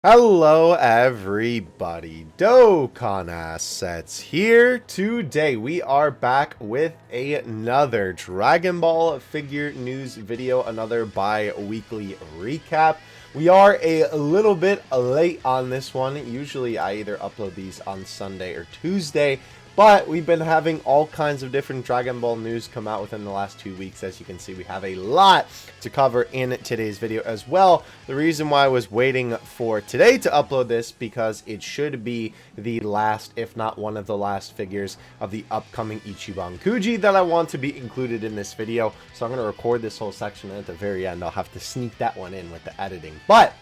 Hello everybody, Dokkan Assets here. Today we are back with another Dragon Ball figure news video, another bi-weekly recap. We are a little bit late on this one. Usually I either upload these on Sunday or Tuesday, but we've been having all kinds of different Dragon Ball news come out within the last 2 weeks. As you can see, we have a lot to cover in today's video as well. The reason why I was waiting for today to upload this, because it should be the last, if not one of the last figures of the upcoming Ichiban KUJI that I want to be included in this video. So I'm going to record this whole section, and at the very end I'll have to sneak that one in with the editing. But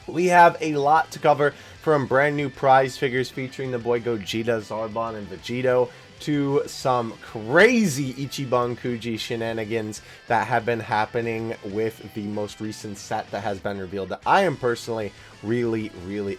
we have a lot to cover, from brand new prize figures featuring the boy GOGETA, ZARBON, and VEGETA, to some crazy Ichiban KUJI shenanigans that have been happening with the most recent set that has been revealed, that I am personally really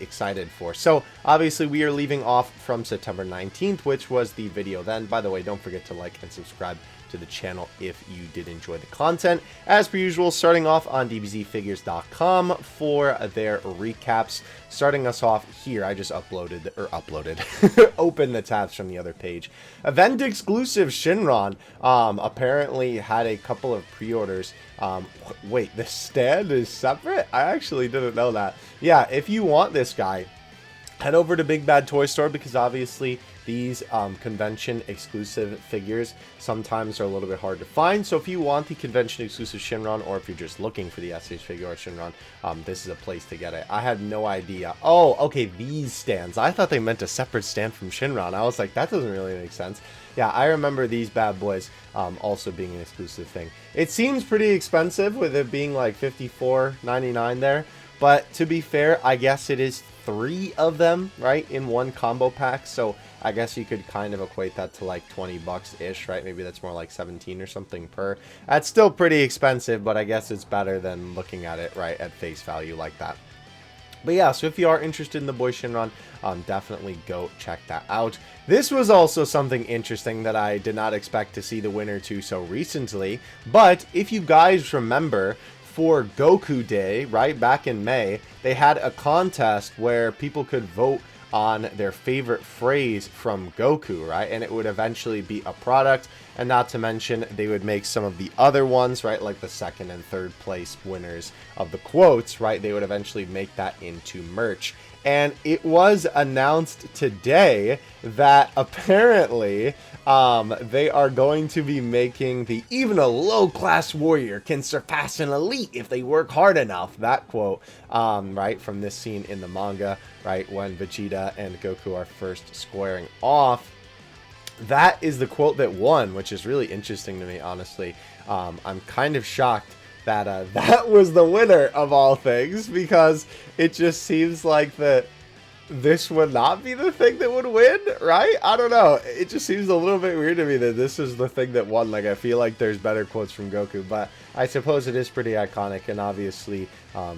excited for. So obviously we are leaving off from September 19th, which was the video then. By the way, don't forget to like and subscribe to the channel if you did enjoy the content. As per usual, starting off on dbzfigures.com for their recaps. Starting us off here, I just opened the tabs from the other page. Event exclusive Shinron apparently had a couple of pre-orders. Wait, the stand is separate? I actually didn't know that. Yeah, if you want this guy, head over to Big Bad Toy Store, because obviously these convention exclusive figures sometimes are a little bit hard to find. So if you want the convention exclusive Shinron, or if you're just looking for the SH figure or Shinron, this is a place to get it. I had no idea. Oh, okay, these stands. I thought they meant a separate stand from Shinron. I was like, that doesn't really make sense. Yeah, I remember these bad boys also being an exclusive thing. It seems pretty expensive, with it being like $54.99 there. But to be fair, I guess it is 3 of them, right, in one combo pack. So I guess you could kind of equate that to like 20 bucks-ish, right? Maybe that's more like 17 or something per. That's still pretty expensive, but I guess it's better than looking at it, right, at face value like that. But yeah, so if you are interested in the boy Shinron, definitely go check that out. This was also something interesting that I did not expect to see the winner to so recently. But if you guys remember, for Goku Day, right, back in May, they had a contest where people could vote on their favorite phrase from Goku, right? And it would eventually be a product, and not to mention they would make some of the other ones, right, like the second and third place winners of the quotes, right? They would eventually make that into merch. And it was announced today that apparently they are going to be making the "even a low-class warrior can surpass an elite if they work hard enough." That quote, right, from this scene in the manga, right, when Vegeta and Goku are first squaring off. That is the quote that won, which is really interesting to me, honestly. I'm kind of shocked that that was the winner of all things, because it just seems like that this would not be the thing that would win, right? I don't know. It just seems a little bit weird to me that this is the thing that won. Like, I feel like there's better quotes from Goku, but I suppose it is pretty iconic, and obviously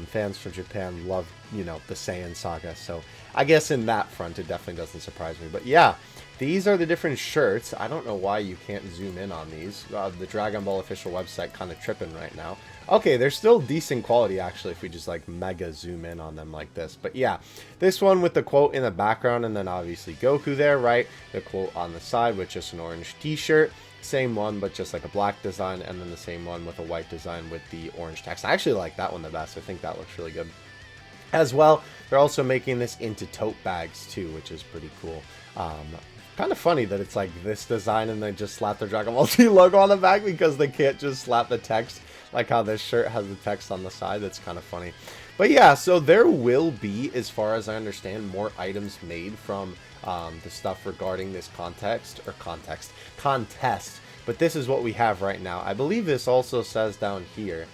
fans from Japan love, you know, the Saiyan saga, so I guess in that front it definitely doesn't surprise me. But yeah, these are the different shirts. I don't know why you can't zoom in on these. The Dragon Ball official website kind of tripping right now. Okay, they're still decent quality, actually, if we just like mega zoom in on them like this. But yeah, this one with the quote in the background, and then obviously Goku there, right? The quote on the side with just an orange t-shirt. Same one, but just like a black design, and then the same one with a white design with the orange text. I actually like that one the best. I think that looks really good. As well, they're also making this into tote bags too, which is pretty cool. Kind of funny that it's like this design and they just slap the Dragon Ball Z logo on the back, because they can't just slap the text like how this shirt has the text on the side. That's kind of funny. But yeah, so there will be, as far as I understand, more items made from the stuff regarding this contest. But this is what we have right now. I believe this also says down here,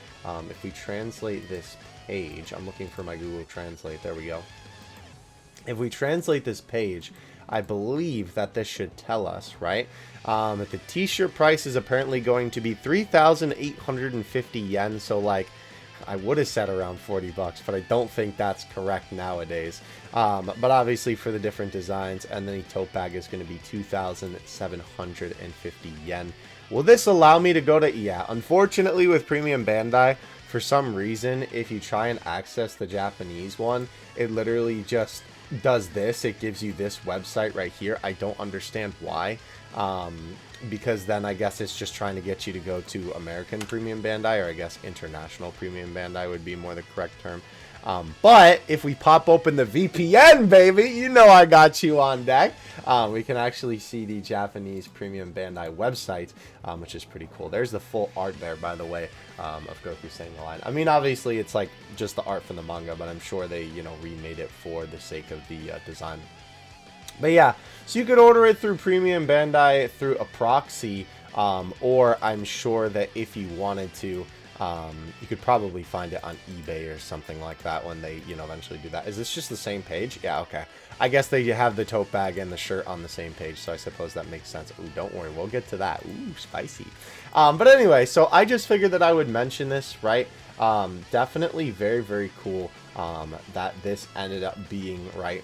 if we translate this page, I'm looking for my Google Translate, there we go. If we translate this page, I believe that this should tell us, right? That the t-shirt price is apparently going to be 3,850 yen. So like, I would have said around 40 bucks, but I don't think that's correct nowadays. But obviously for the different designs, and then the tote bag is going to be 2,750 yen. Will this allow me to go to, yeah, unfortunately with Premium Bandai, for some reason, if you try and access the Japanese one, it literally just does this. It gives you this website right here. I don't understand why. Because then I guess it's just trying to get you to go to American Premium Bandai, or I guess International Premium Bandai would be more the correct term. But if we pop open the VPN, baby, you know I got you on deck. We can actually see the Japanese Premium Bandai website, which is pretty cool. There's the full art there, by the way, of Goku saying the line. I mean, obviously, it's like just the art from the manga, but I'm sure they, you know, remade it for the sake of the design. But yeah, so you could order it through Premium Bandai through a proxy, or I'm sure that if you wanted to, you could probably find it on eBay or something like that when they, you know, eventually do that. Is this just the same page? Yeah, okay. I guess they have the tote bag and the shirt on the same page, so I suppose that makes sense. Ooh, don't worry, we'll get to that. Ooh, spicy. But anyway, so I just figured that I would mention this, right? Definitely very, very cool that this ended up being, right,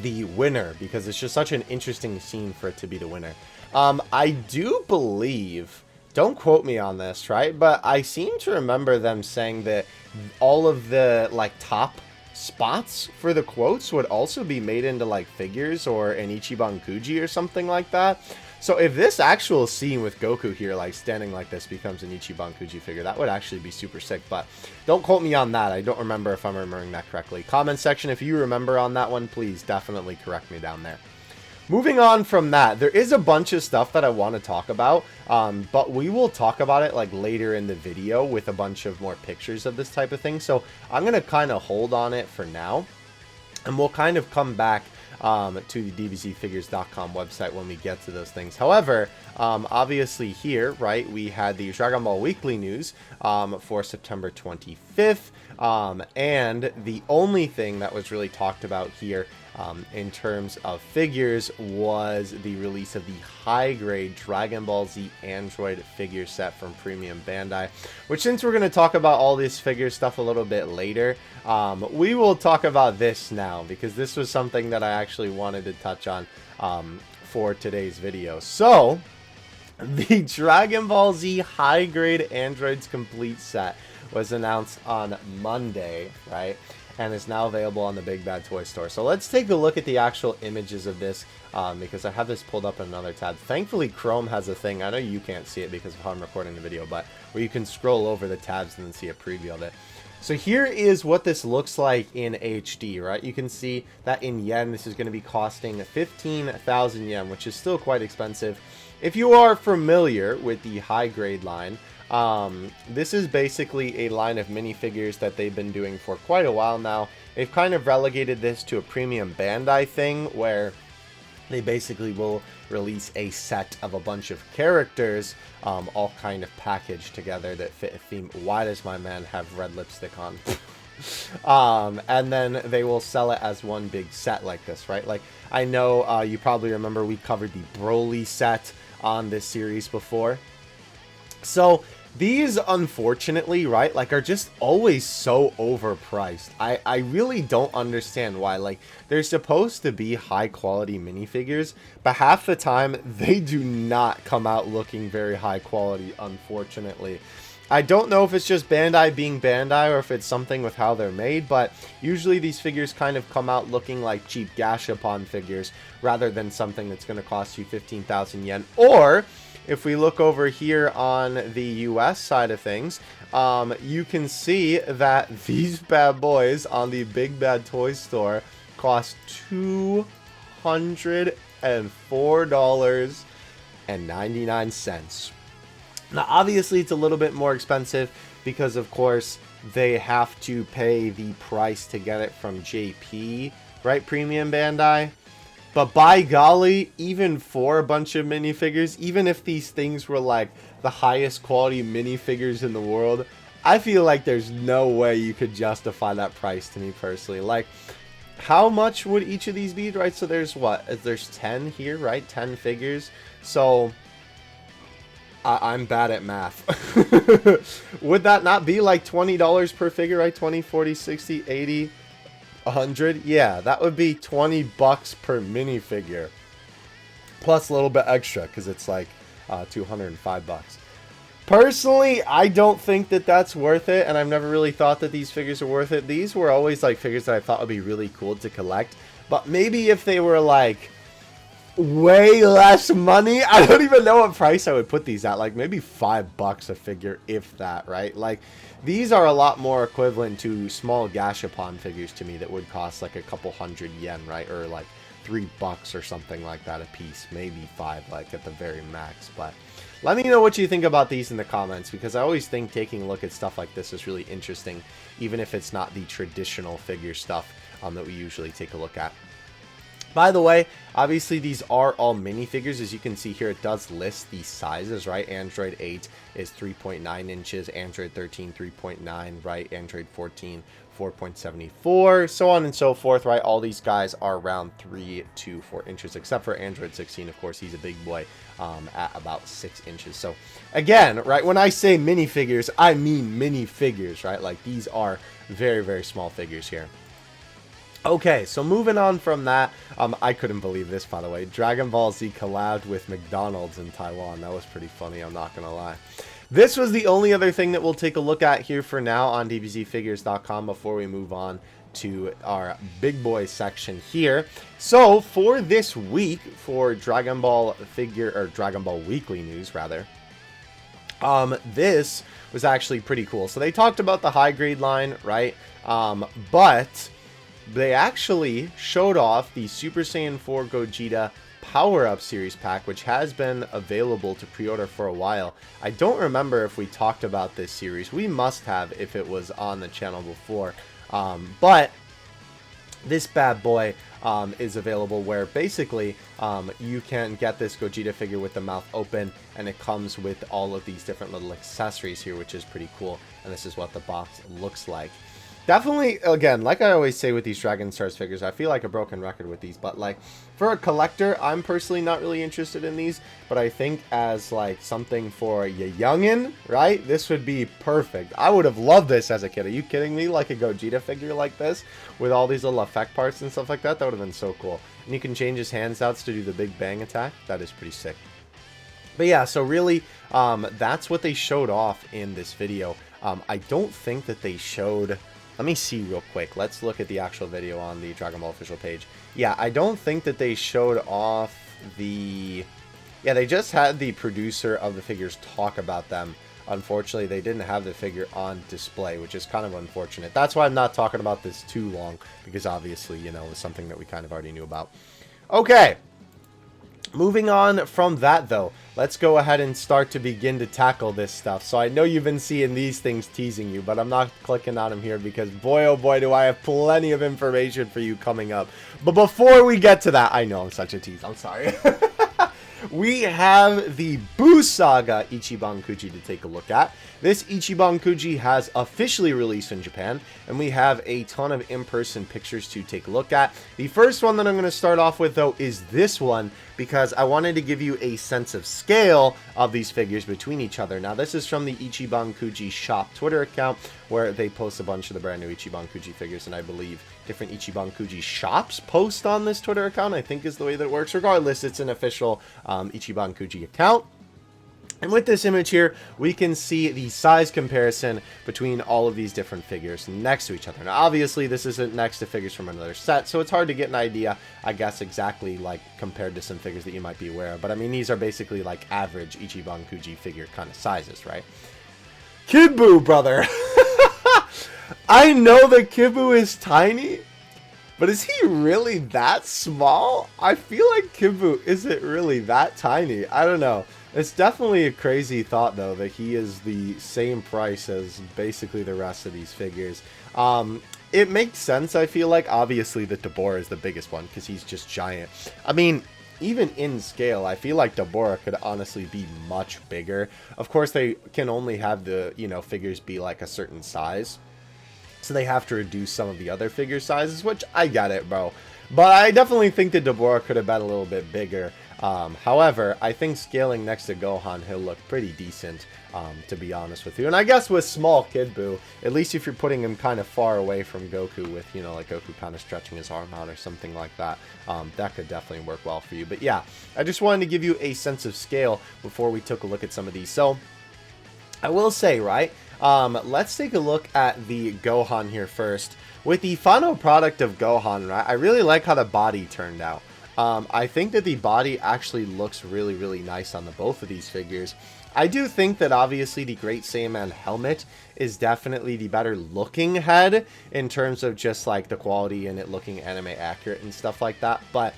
the winner, because it's just such an interesting scene for it to be the winner. I do believe, don't quote me on this, right, but I seem to remember them saying that all of the like top spots for the quotes would also be made into like figures or an Ichiban KUJI or something like that. So if this actual scene with Goku here, like standing like this, becomes an Ichiban KUJI figure, that would actually be super sick. But don't quote me on that. I don't remember if I'm remembering that correctly. Comment section if you remember on that one, please definitely correct me down there. Moving on from that, there is a bunch of stuff that I want to talk about, but we will talk about it like later in the video with a bunch of more pictures of this type of thing. So I'm going to kind of hold on it for now, and we'll kind of come back to the dbzfigures.com website when we get to those things. However, obviously here, right, we had the Dragon Ball Weekly News for September 25th, and the only thing that was really talked about here in terms of figures was the release of the high-grade Dragon Ball Z Android figure set from Premium Bandai, which, since we're going to talk about all this figure stuff a little bit later, we will talk about this now, because this was something that I actually wanted to touch on for today's video. So, the Dragon Ball Z high-grade Androids complete set was announced on Monday, right? And is now available on the Big Bad Toy Store. So let's take a look at the actual images of this, because I have this pulled up in another tab. Thankfully, Chrome has a thing, I know you can't see it because of how I'm recording the video, but where you can scroll over the tabs and then see a preview of it. So here is what this looks like in HD, right? You can see that in yen, this is going to be costing 15,000 yen, which is still quite expensive. If you are familiar with the high grade line, this is basically a line of minifigures that they've been doing for quite a while now. They've kind of relegated this to a Premium Bandai thing, where they basically will release a set of a bunch of characters, all kind of packaged together that fit a theme. Why does my man have red lipstick on? And then they will sell it as one big set like this, right? Like, I know you probably remember we covered the Broly set on this series before. So these, unfortunately, right, like, are just always so overpriced. I really don't understand why. Like, they're supposed to be high quality minifigures, but half the time they do not come out looking very high quality, unfortunately. I don't know if it's just Bandai being Bandai or if it's something with how they're made, but usually these figures kind of come out looking like cheap Gashapon figures rather than something that's going to cost you 15,000 yen. Or if we look over here on the US side of things, you can see that these bad boys on the Big Bad Toy Store cost $204.99. Now, obviously, it's a little bit more expensive because, of course, they have to pay the price to get it from JP, right? Premium Bandai. But by golly, even for a bunch of minifigures, even if these things were like the highest quality minifigures in the world, I feel like there's no way you could justify that price to me personally. Like, how much would each of these be, right? So there's what? There's 10 here, right? 10 figures. So I'm bad at math. Would that not be like $20 per figure, right? 20, 40, 60, 80, 100? Yeah, that would be 20 bucks per minifigure. Plus a little bit extra because it's like 205 bucks. Personally, I don't think that that's worth it, and I've never really thought that these figures are worth it. These were always like figures that I thought would be really cool to collect, but maybe if they were like way less money, I don't even know what price I would put these at, like maybe $5 a figure, if that, right? Like, these are a lot more equivalent to small Gashapon figures to me that would cost like a couple hundred yen, right? Or like $3 or something like that a piece, maybe 5 like at the very max. But let me know what you think about these in the comments, because I always think taking a look at stuff like this is really interesting, even if it's not the traditional figure stuff that we usually take a look at. By the way, obviously these are all minifigures. As you can see here, it does list the sizes, right? Android 8 is 3.9 inches, Android 13, 3.9, right? Android 14, 4.74, so on and so forth, right? All these guys are around 3 to 4 inches, except for Android 16, of course, he's a big boy at about 6 inches. So again, right, when I say minifigures, I mean minifigures, right? Like, these are very, very small figures here. Okay, so moving on from that, I couldn't believe this, by the way. Dragon Ball Z collabed with McDonald's in Taiwan. That was pretty funny, I'm not gonna lie. This was the only other thing that we'll take a look at here for now on dbzfigures.com before we move on to our big boy section here. So for this week, for Dragon Ball figure, or Dragon Ball Weekly News rather, this was actually pretty cool. So they talked about the high grade line, right? But they actually showed off the Super Saiyan 4 Gogeta Power Up Series Pack, which has been available to pre-order for a while. I don't remember if we talked about this series. We must have if it was on the channel before. But this bad boy is available, where basically you can get this Gogeta figure with the mouth open, and it comes with all of these different little accessories here, which is pretty cool. And this is what the box looks like. Definitely, again, like I always say with these Dragon Stars figures, I feel like a broken record with these, but like for a collector, I'm personally not really interested in these, but I think as like something for ya youngin, right, this would be perfect. I would have loved this as a kid. Are you kidding me? Like a Gogeta figure like this with all these little effect parts and stuff like that, that would have been so cool. And you can change his hands outs to do the Big Bang attack. That is pretty sick. But yeah, so really, that's what they showed off in this video. I don't think that they showed... Let me see real quick. Let's look at the actual video on the Dragon Ball official page. Yeah, I don't think that they showed off the... Yeah, they just had the producer of the figures talk about them. Unfortunately, they didn't have the figure on display, which is kind of unfortunate. That's why I'm not talking about this too long, because obviously, you know, it's something that we kind of already knew about. Okay. Moving on from that, though, let's go ahead and start to begin to tackle this stuff. So I know you've been seeing these things teasing you, but I'm not clicking on them here because boy, oh boy, do I have plenty of information for you coming up. But before we get to that, I know I'm such a tease. I'm sorry. We have the Buu Saga Ichiban Kuji to take a look at. This Ichiban Kuji has officially released in Japan, and we have a ton of in-person pictures to take a look at. The first one that I'm going to start off with, though, is this one, because I wanted to give you a sense of scale of these figures between each other. Now, this is from the Ichiban Kuji shop Twitter account, where they post a bunch of the brand new Ichiban Kuji figures, and I believe different Ichiban Kuji shops post on this Twitter account, I think is the way that it works. Regardless, it's an official Ichiban Kuji account. And with this image here, we can see the size comparison between all of these different figures next to each other. Now, obviously, this isn't next to figures from another set, so it's hard to get an idea, I guess, exactly like compared to some figures that you might be aware of. But I mean, these are basically like average Ichiban Kuji figure kind of sizes, right? Kid Buu, brother! I know that Kid Buu is tiny, but is he really that small? I feel like Kid Buu isn't really that tiny. I don't know. It's definitely a crazy thought, though, that he is the same price as basically the rest of these figures. It makes sense, I feel like. Obviously, that Dabura is the biggest one, because he's just giant. I mean, even in scale, I feel like Dabura could honestly be much bigger. Of course, they can only have the, you know, figures be like a certain size. So they have to reduce some of the other figure sizes, which I get it, bro. But I definitely think that Dabura could have been a little bit bigger. However, I think scaling next to Gohan, he'll look pretty decent, to be honest with you. And I guess with small Kid Buu, at least if you're putting him kind of far away from Goku with, you know, like Goku kind of stretching his arm out or something like that, that could definitely work well for you. But yeah, I just wanted to give you a sense of scale before we took a look at some of these. So I will say, right, let's take a look at the Gohan here first. With the final product of Gohan, right, I really like how the body turned out. I think that the body actually looks really, really nice on the both of these figures. I do think that obviously the Great Saiyaman helmet is definitely the better looking head in terms of just like the quality and it looking anime accurate and stuff like that. But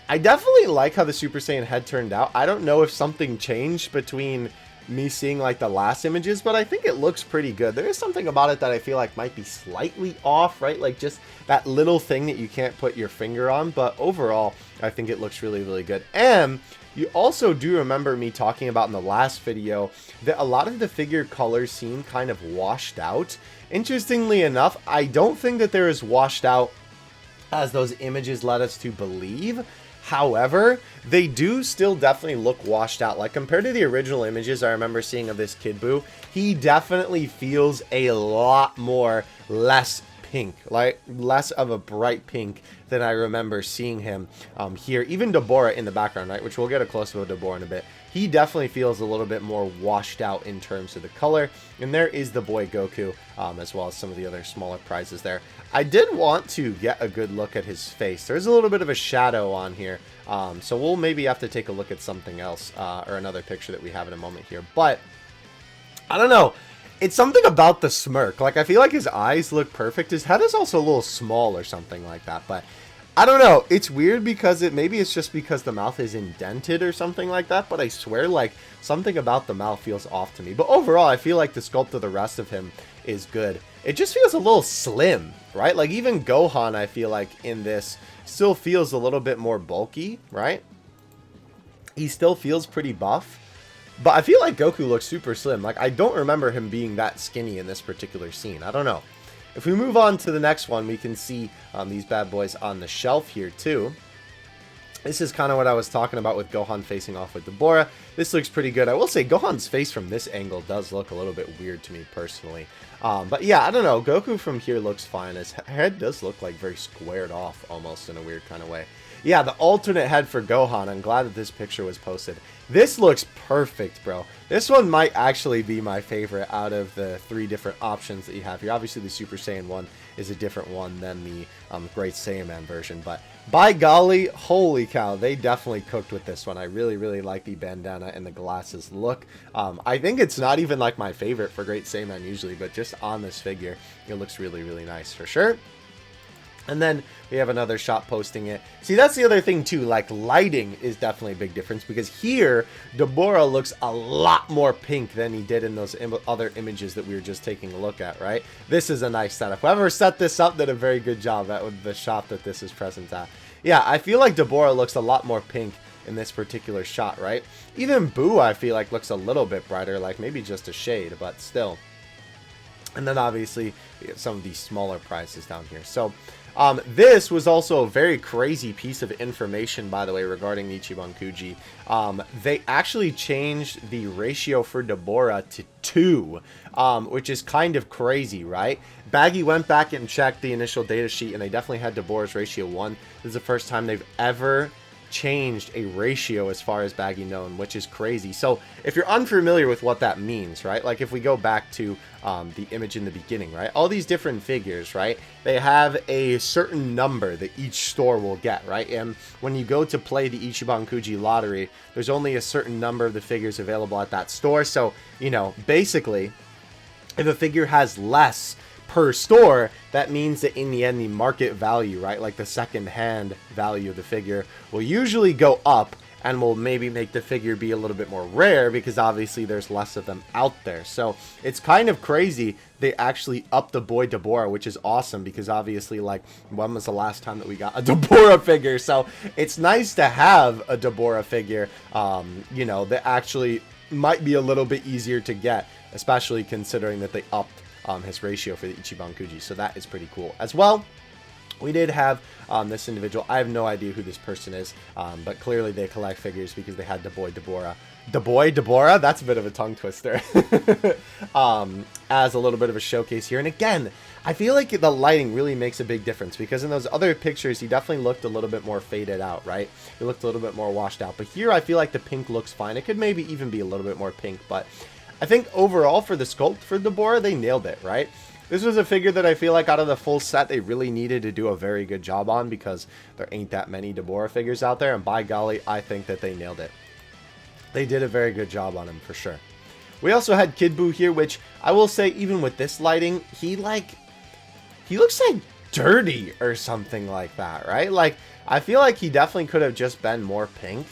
I definitely like how the Super Saiyan head turned out. I don't know if something changed between me seeing like the last images, but I think it looks pretty good. There is something about it that I feel like might be slightly off, right? Like just that little thing that you can't put your finger on, but overall I think it looks really, really good. And you also do remember me talking about in the last video that a lot of the figure colors seem kind of washed out. Interestingly enough, I don't think that they're as washed out as those images led us to believe. However, they do still definitely look washed out. Like compared to the original images I remember seeing of this Kid Buu, he definitely feels a lot more less pink, like less of a bright pink than I remember seeing him here. Even Deborah in the background, right, which we'll get a close-up of Deborah in a bit. He definitely feels a little bit more washed out in terms of the color. And there is the boy Goku, as well as some of the other smaller prizes there. I did want to get a good look at his face. There's a little bit of a shadow on here. So we'll maybe have to take a look at something else, or another picture that we have in a moment here. But I don't know. It's something about the smirk. Like, I feel like his eyes look perfect. His head is also a little small or something like that. But I don't know. It's weird because maybe it's just because the mouth is indented or something like that. But I swear, like, something about the mouth feels off to me. But overall, I feel like the sculpt of the rest of him is good. It just feels a little slim, right? Like, even Gohan, I feel like, in this still feels a little bit more bulky, right? He still feels pretty buff. But I feel like Goku looks super slim. Like, I don't remember him being that skinny in this particular scene. I don't know. If we move on to the next one, we can see these bad boys on the shelf here, too. This is kind of what I was talking about with Gohan facing off with Deborah. This looks pretty good. I will say Gohan's face from this angle does look a little bit weird to me personally. But yeah, I don't know. Goku from here looks fine. His head does look like very squared off almost in a weird kind of way. Yeah, the alternate head for Gohan. I'm glad that this picture was posted. This looks perfect, bro. This one might actually be my favorite out of the 3 different options that you have here. Obviously, the Super Saiyan one is a different one than the Great Saiyaman version. But by golly, holy cow, they definitely cooked with this one. I really, really like the bandana and the glasses look. I think it's not even like my favorite for Great Saiyaman usually, but just on this figure, it looks really, really nice for sure. And then we have another shot posting it. See, that's the other thing too, like lighting is definitely a big difference because here, Deborah looks a lot more pink than he did in those other images that we were just taking a look at, right? This is a nice setup. Whoever set this up did a very good job at the shot that this is present at. Yeah, I feel like Deborah looks a lot more pink in this particular shot, right? Even Buu, I feel like, looks a little bit brighter, like maybe just a shade, but still. And then obviously, we have some of these smaller prizes down here. So, this was also a very crazy piece of information, by the way, regarding Ichiban KUJI. They actually changed the ratio for Deborah to 2, which is kind of crazy, right? Baggy went back and checked the initial data sheet, and they definitely had Deborah's ratio 1. This is the first time they've ever changed a ratio as far as Baggy known, which is crazy. So if you're unfamiliar with what that means, right, like if we go back to the image in the beginning, right, all these different figures, right, they have a certain number that each store will get, right? And when you go to play the Ichiban KUJI lottery, there's only a certain number of the figures available at that store. So, you know, basically, if a figure has less per store, that means that in the end, the market value, right, like the second-hand value of the figure will usually go up and will maybe make the figure be a little bit more rare because obviously there's less of them out there. So it's kind of crazy they actually upped the boy Deborah, which is awesome because obviously, like, when was the last time that we got a Deborah figure? So it's nice to have a Deborah figure, you know, that actually might be a little bit easier to get, especially considering that they upped his ratio for the Ichiban KUJI. So that is pretty cool as well. We did have this individual. I have no idea who this person is, but clearly they collect figures because they had the boy Deborah. The boy Deborah? That's a bit of a tongue twister. As a little bit of a showcase here. And again, I feel like the lighting really makes a big difference because in those other pictures, he definitely looked a little bit more faded out, right? He looked a little bit more washed out. But here, I feel like the pink looks fine. It could maybe even be a little bit more pink, but I think overall for the sculpt for Deborah, they nailed it, right? This was a figure that I feel like out of the full set, they really needed to do a very good job on because there ain't that many Deborah figures out there. And by golly, I think that they nailed it. They did a very good job on him for sure. We also had Kid Buu here, which I will say, even with this lighting, he looks like dirty or something like that, right? Like, I feel like he definitely could have just been more pink.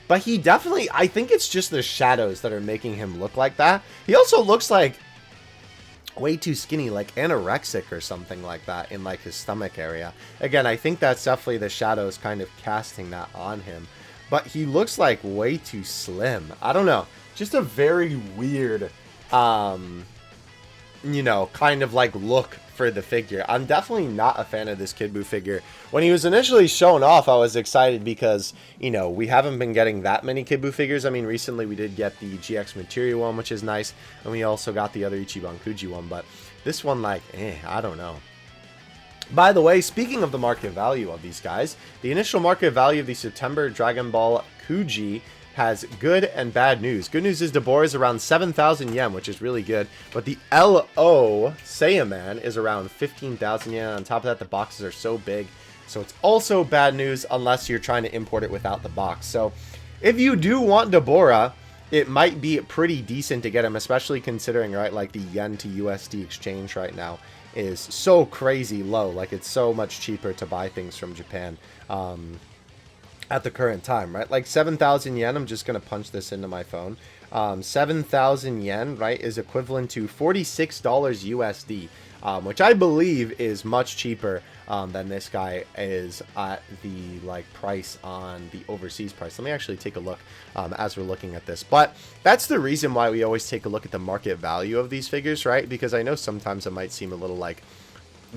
But he definitely, I think it's just the shadows that are making him look like that. He also looks like way too skinny, like anorexic or something like that in like his stomach area. Again, I think that's definitely the shadows kind of casting that on him. But he looks like way too slim. I don't know. Just a very weird, you know, kind of like look for the figure. I'm definitely not a fan of this Kid Buu figure. When he was initially shown off, I was excited because, you know, we haven't been getting that many Kid Buu figures. I mean, recently we did get the GX Materia one, which is nice, and we also got the other Ichiban KUJI one, but this one, like, I don't know. By the way, speaking of the market value of these guys, the initial market value of the September Dragon Ball KUJI has good and bad news. Good news is Deborah is around 7,000 yen, which is really good. But the LO Saiyaman is around 15,000 yen. On top of that, the boxes are so big. So it's also bad news unless you're trying to import it without the box. So if you do want Deborah, it might be pretty decent to get him, especially considering, right, like the yen to USD exchange right now is so crazy low. Like, it's so much cheaper to buy things from Japan. At the current time, right? Like 7,000 yen, I'm just going to punch this into my phone. 7,000 yen, right, is equivalent to $46 USD, which I believe is much cheaper than this guy is at the like price on the overseas price. Let me actually take a look as we're looking at this. But that's the reason why we always take a look at the market value of these figures, right? Because I know sometimes it might seem a little like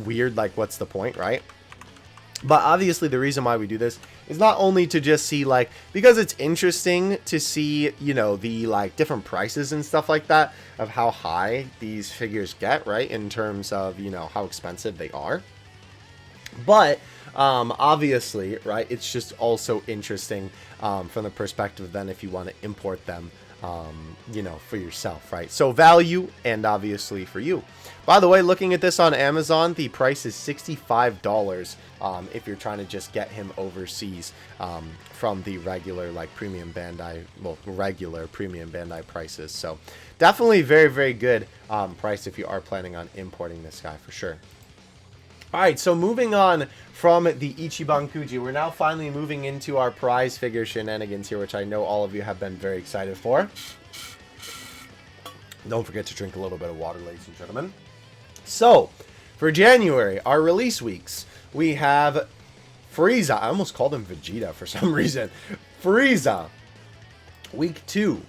weird, like what's the point, right? But obviously the reason why we do this is not only to just see, like, because it's interesting to see, you know, the like different prices and stuff like that of how high these figures get, right, in terms of, you know, how expensive they are. But obviously, right, it's just also interesting from the perspective then if you want to import them, you know, for yourself, right? So value and obviously for you. By the way, looking at this on Amazon, the price is $65 if you're trying to just get him overseas from the regular, like, premium Bandai, well, regular premium Bandai prices. So definitely very, very good price if you are planning on importing this guy for sure. Alright, so moving on from the Ichiban KUJI, we're now finally moving into our prize figure shenanigans here, which I know all of you have been very excited for. Don't forget to drink a little bit of water, ladies and gentlemen. So, for January, our release weeks, we have Frieza. I almost called him Vegeta for some reason. Frieza. Week 2.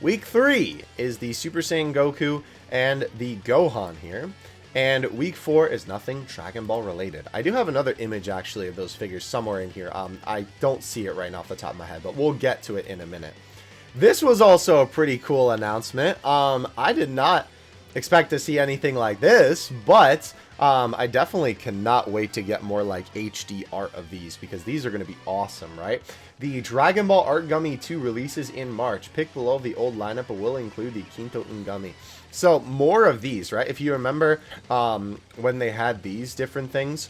Week 3 is the Super Saiyan Goku and the Gohan here. And week 4 is nothing Dragon Ball related. I do have another image actually of those figures somewhere in here. I don't see it right now off the top of my head, but we'll get to it in a minute. This was also a pretty cool announcement. I did not expect to see anything like this, but I definitely cannot wait to get more like HD art of these because these are going to be awesome, right? The Dragon Ball Art Gummy 2 releases in March. Pick below the old lineup, but will include the Kinto Ungami. So more of these, right? If you remember when they had these different things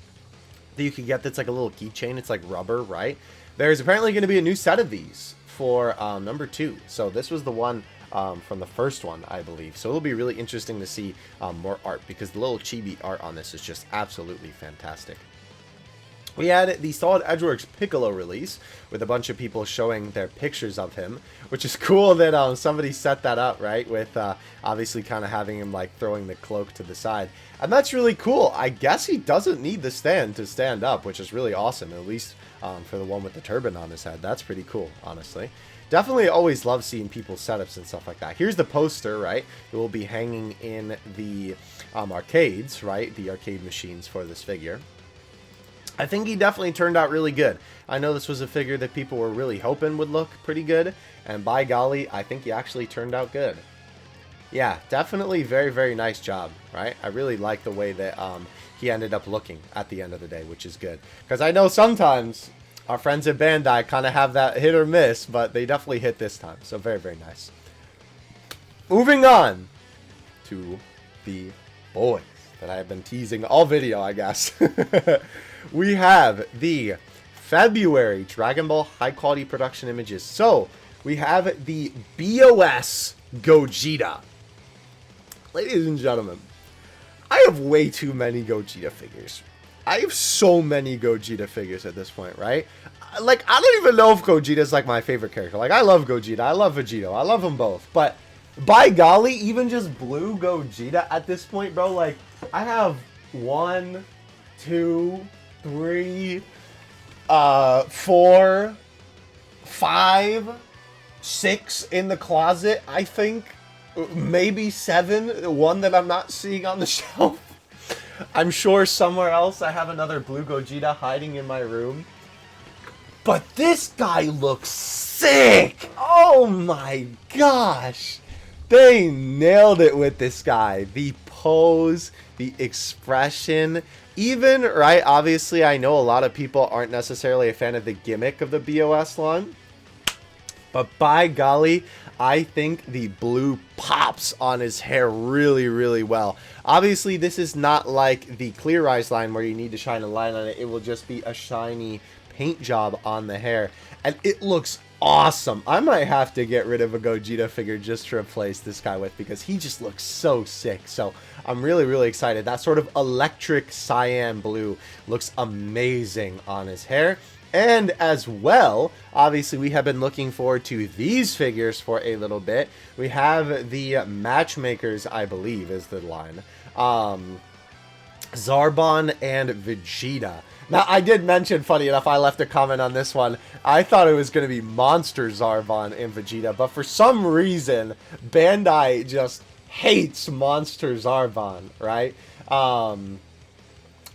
that you could get, that's like a little keychain. It's like rubber, right? There's apparently going to be a new set of these for number 2. So this was the one from the first one, I believe. So it'll be really interesting to see more art because the little chibi art on this is just absolutely fantastic. We had the Solid Edgeworks Piccolo release with a bunch of people showing their pictures of him, which is cool that somebody set that up, right? With obviously kind of having him like throwing the cloak to the side. And that's really cool. I guess he doesn't need the stand to stand up, which is really awesome, at least for the one with the turban on his head. That's pretty cool, honestly. Definitely always love seeing people's setups and stuff like that. Here's the poster, right? It will be hanging in the arcades, right? The arcade machines for this figure. I think he definitely turned out really good. I know this was a figure that people were really hoping would look pretty good, and by golly, I think he actually turned out good. Yeah, definitely very, very nice job, right? I really like the way that he ended up looking at the end of the day, which is good. Because I know sometimes our friends at Bandai kind of have that hit or miss, but they definitely hit this time, so very, very nice. moving on to the boys that I have been teasing all video, I guess. We have the February Dragon Ball high quality production images. So we have the BOS Gogeta. Ladies and gentlemen, I have way too many Gogeta figures. I have so many Gogeta figures at this point, right? Like, I don't even know if Gogeta is like my favorite character. Like, I love Gogeta, I love Vegeta, I love them both. But by golly, even just blue Gogeta at this point, bro, like, I have 1, 2, 3, 4, 5, 6 in the closet, I think. Maybe 7, one that I'm not seeing on the shelf. I'm sure somewhere else I have another blue Gogeta hiding in my room. But this guy looks sick! Oh my gosh! They nailed it with this guy. The pose, the expression, even, right, obviously I know a lot of people aren't necessarily a fan of the gimmick of the BOS line. But by golly, I think the blue pops on his hair really, really well. Obviously, this is not like the Clear Eyes line where you need to shine a line on it. It will just be a shiny paint job on the hair. And it looks awesome. I might have to get rid of a Gogeta figure just to replace this guy with, because he just looks so sick. So I'm really, really excited. That sort of electric cyan blue looks amazing on his hair. And as well, obviously, we have been looking forward to these figures for a little bit. We have the Matchmakers, I believe, is the line. ZARBON and VEGETA. Now, I did mention, funny enough, I left a comment on this one. I thought it was going to be Monster ZARBON and VEGETA, but for some reason, Bandai just hates Monster ZARBON, right?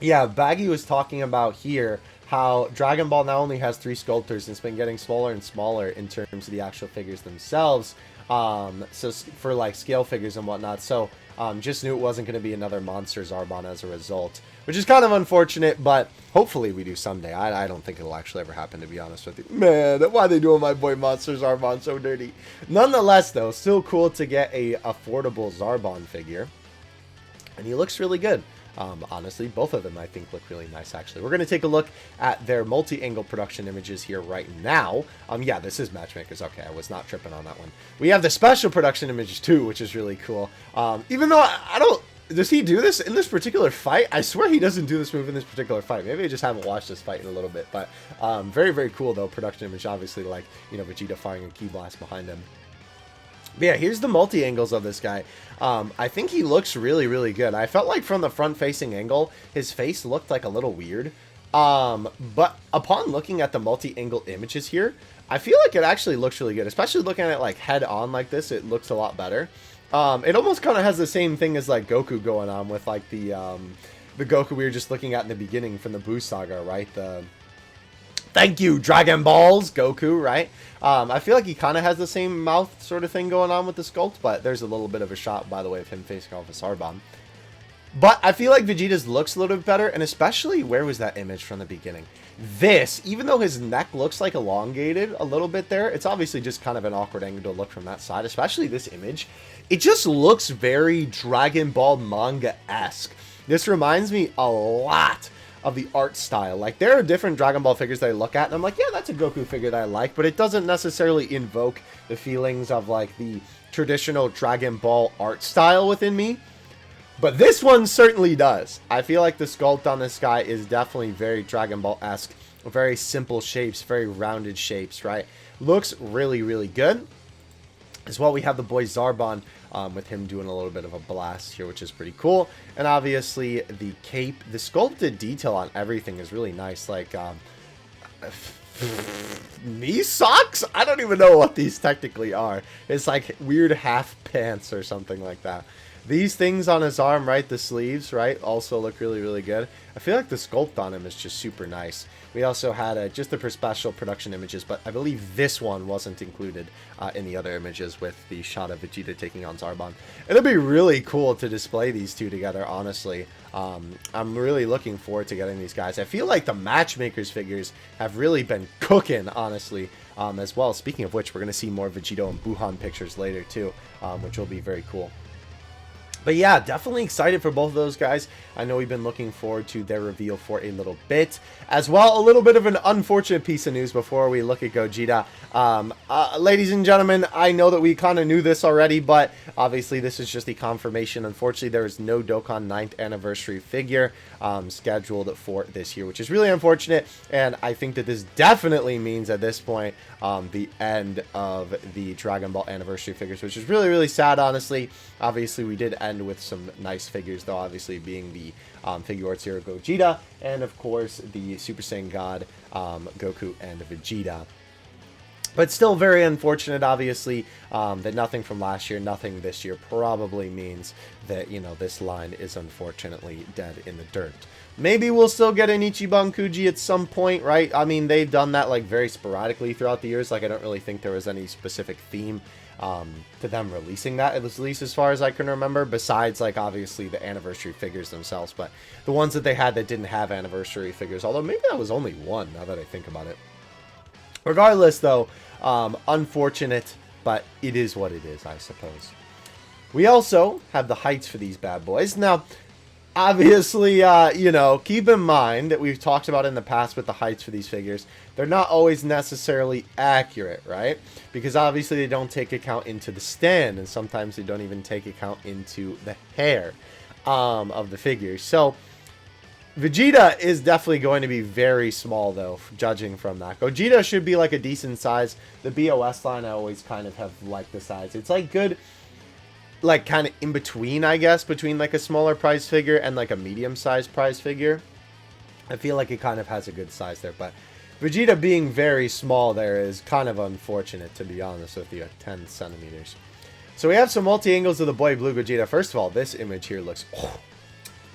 Yeah, Baggy was talking about here how Dragon Ball now only has 3 sculptors, and it's been getting smaller and smaller in terms of the actual figures themselves. So for like scale figures and whatnot. So just knew it wasn't going to be another Monster ZARBON as a result, which is kind of unfortunate, but hopefully we do someday. I don't think it'll actually ever happen, to be honest with you. Man, why are they doing my boy Monster ZARBON so dirty? Nonetheless, though, still cool to get a affordable ZARBON figure, and he looks really good. Honestly, both of them I think look really nice, actually. We're going to take a look at their multi-angle production images here right now. Yeah, this is Matchmakers. Okay, I was not tripping on that one. We have the special production images too, which is really cool. Even though I don't... Does he do this in this particular fight? I swear he doesn't do this move in this particular fight. Maybe I just haven't watched this fight in a little bit. But very, very cool, though. Production image, obviously, like, you know, Vegeta firing a ki blast behind him. But yeah, here's the multi-angles of this guy. I think he looks really, really good. I felt like from the front-facing angle, his face looked like a little weird. But upon looking at the multi-angle images here, I feel like it actually looks really good. Especially looking at it like head-on like this, it looks a lot better. It almost kind of has the same thing as like Goku going on with like the Goku we were just looking at in the beginning from the Buu Saga, right? Thank you, Dragon Balls, Goku, right? I feel like he kind of has the same mouth sort of thing going on with the sculpt, but there's a little bit of a shot, by the way, of him facing off a ZARBON. But I feel like Vegeta's looks a little bit better, and especially, where was that image from the beginning? This, even though his neck looks like elongated a little bit there, it's obviously just kind of an awkward angle to look from that side, especially this image. It just looks very Dragon Ball manga-esque. This reminds me a lot of the art style. Like, there are different Dragon Ball figures that I look at, and I'm like, yeah, that's a Goku figure that I like, but it doesn't necessarily invoke the feelings of, like, the traditional Dragon Ball art style within me. But this one certainly does. I feel like the sculpt on this guy is definitely very Dragon Ball-esque. Very simple shapes, very rounded shapes, right? Looks really, really good. As well, we have the boy ZARBON with him doing a little bit of a blast here, which is pretty cool. And obviously, the cape, the sculpted detail on everything is really nice. Like, knee socks? I don't even know what these technically are. It's like weird half pants or something like that. These things on his arm, right, the sleeves, right, also look really, really good. I feel like the sculpt on him is just super nice. We also had just the special production images, but I believe this one wasn't included in the other images with the shot of Vegeta taking on Zarbon. It'll be really cool to display these two together, honestly. I'm really looking forward to getting these guys. I feel like the Matchmakers figures have really been cooking, honestly, as well. Speaking of which, we're going to see more Vegito and Buhan pictures later, too, which will be very cool. But yeah, definitely excited for both of those guys. I know we've been looking forward to their reveal for a little bit. As well, a little bit of an unfortunate piece of news before we look at Gogeta. Ladies and gentlemen, I know that we kind of knew this already, but obviously this is just the confirmation. Unfortunately, there is no Dokkan 9th anniversary figure scheduled for this year, which is really unfortunate. And I think that this definitely means at this point the end of the Dragon Ball anniversary figures, which is really, really sad, honestly. Obviously, we did end with some nice figures, though, obviously being the Figure Arts Hero Gogeta, and of course the Super Saiyan God Goku and Vegeta. But still very unfortunate, obviously, that nothing from last year, nothing this year probably means that, you know, this line is unfortunately dead in the dirt. Maybe we'll still get an Ichiban KUJI at some point, right? I mean, they've done that, like, very sporadically throughout the years. Like, I don't really think there was any specific theme to them releasing that, at least as far as I can remember, besides, like, obviously the anniversary figures themselves. But the ones that they had that didn't have anniversary figures, although maybe that was only one, now that I think about it. Regardless, though, unfortunate, but it is what it is, I suppose. We also have the heights for these bad boys. Now, obviously, you know, keep in mind that we've talked about in the past with the heights for these figures. They're not always necessarily accurate, right? Because obviously they don't take account into the stand, and sometimes they don't even take account into the hair of the figures. So, Vegeta is definitely going to be very small, though, judging from that. Gogeta should be like a decent size. The BOS line, I always kind of have liked the size. It's like good, like kind of in between, I guess, between like a smaller prize figure and like a medium-sized prize figure. I feel like it kind of has a good size there, but Vegeta being very small there is kind of unfortunate, to be honest with you, at 10 centimeters. So we have some multi-angles of the boy Blue Gogeta. First of all, this image here looks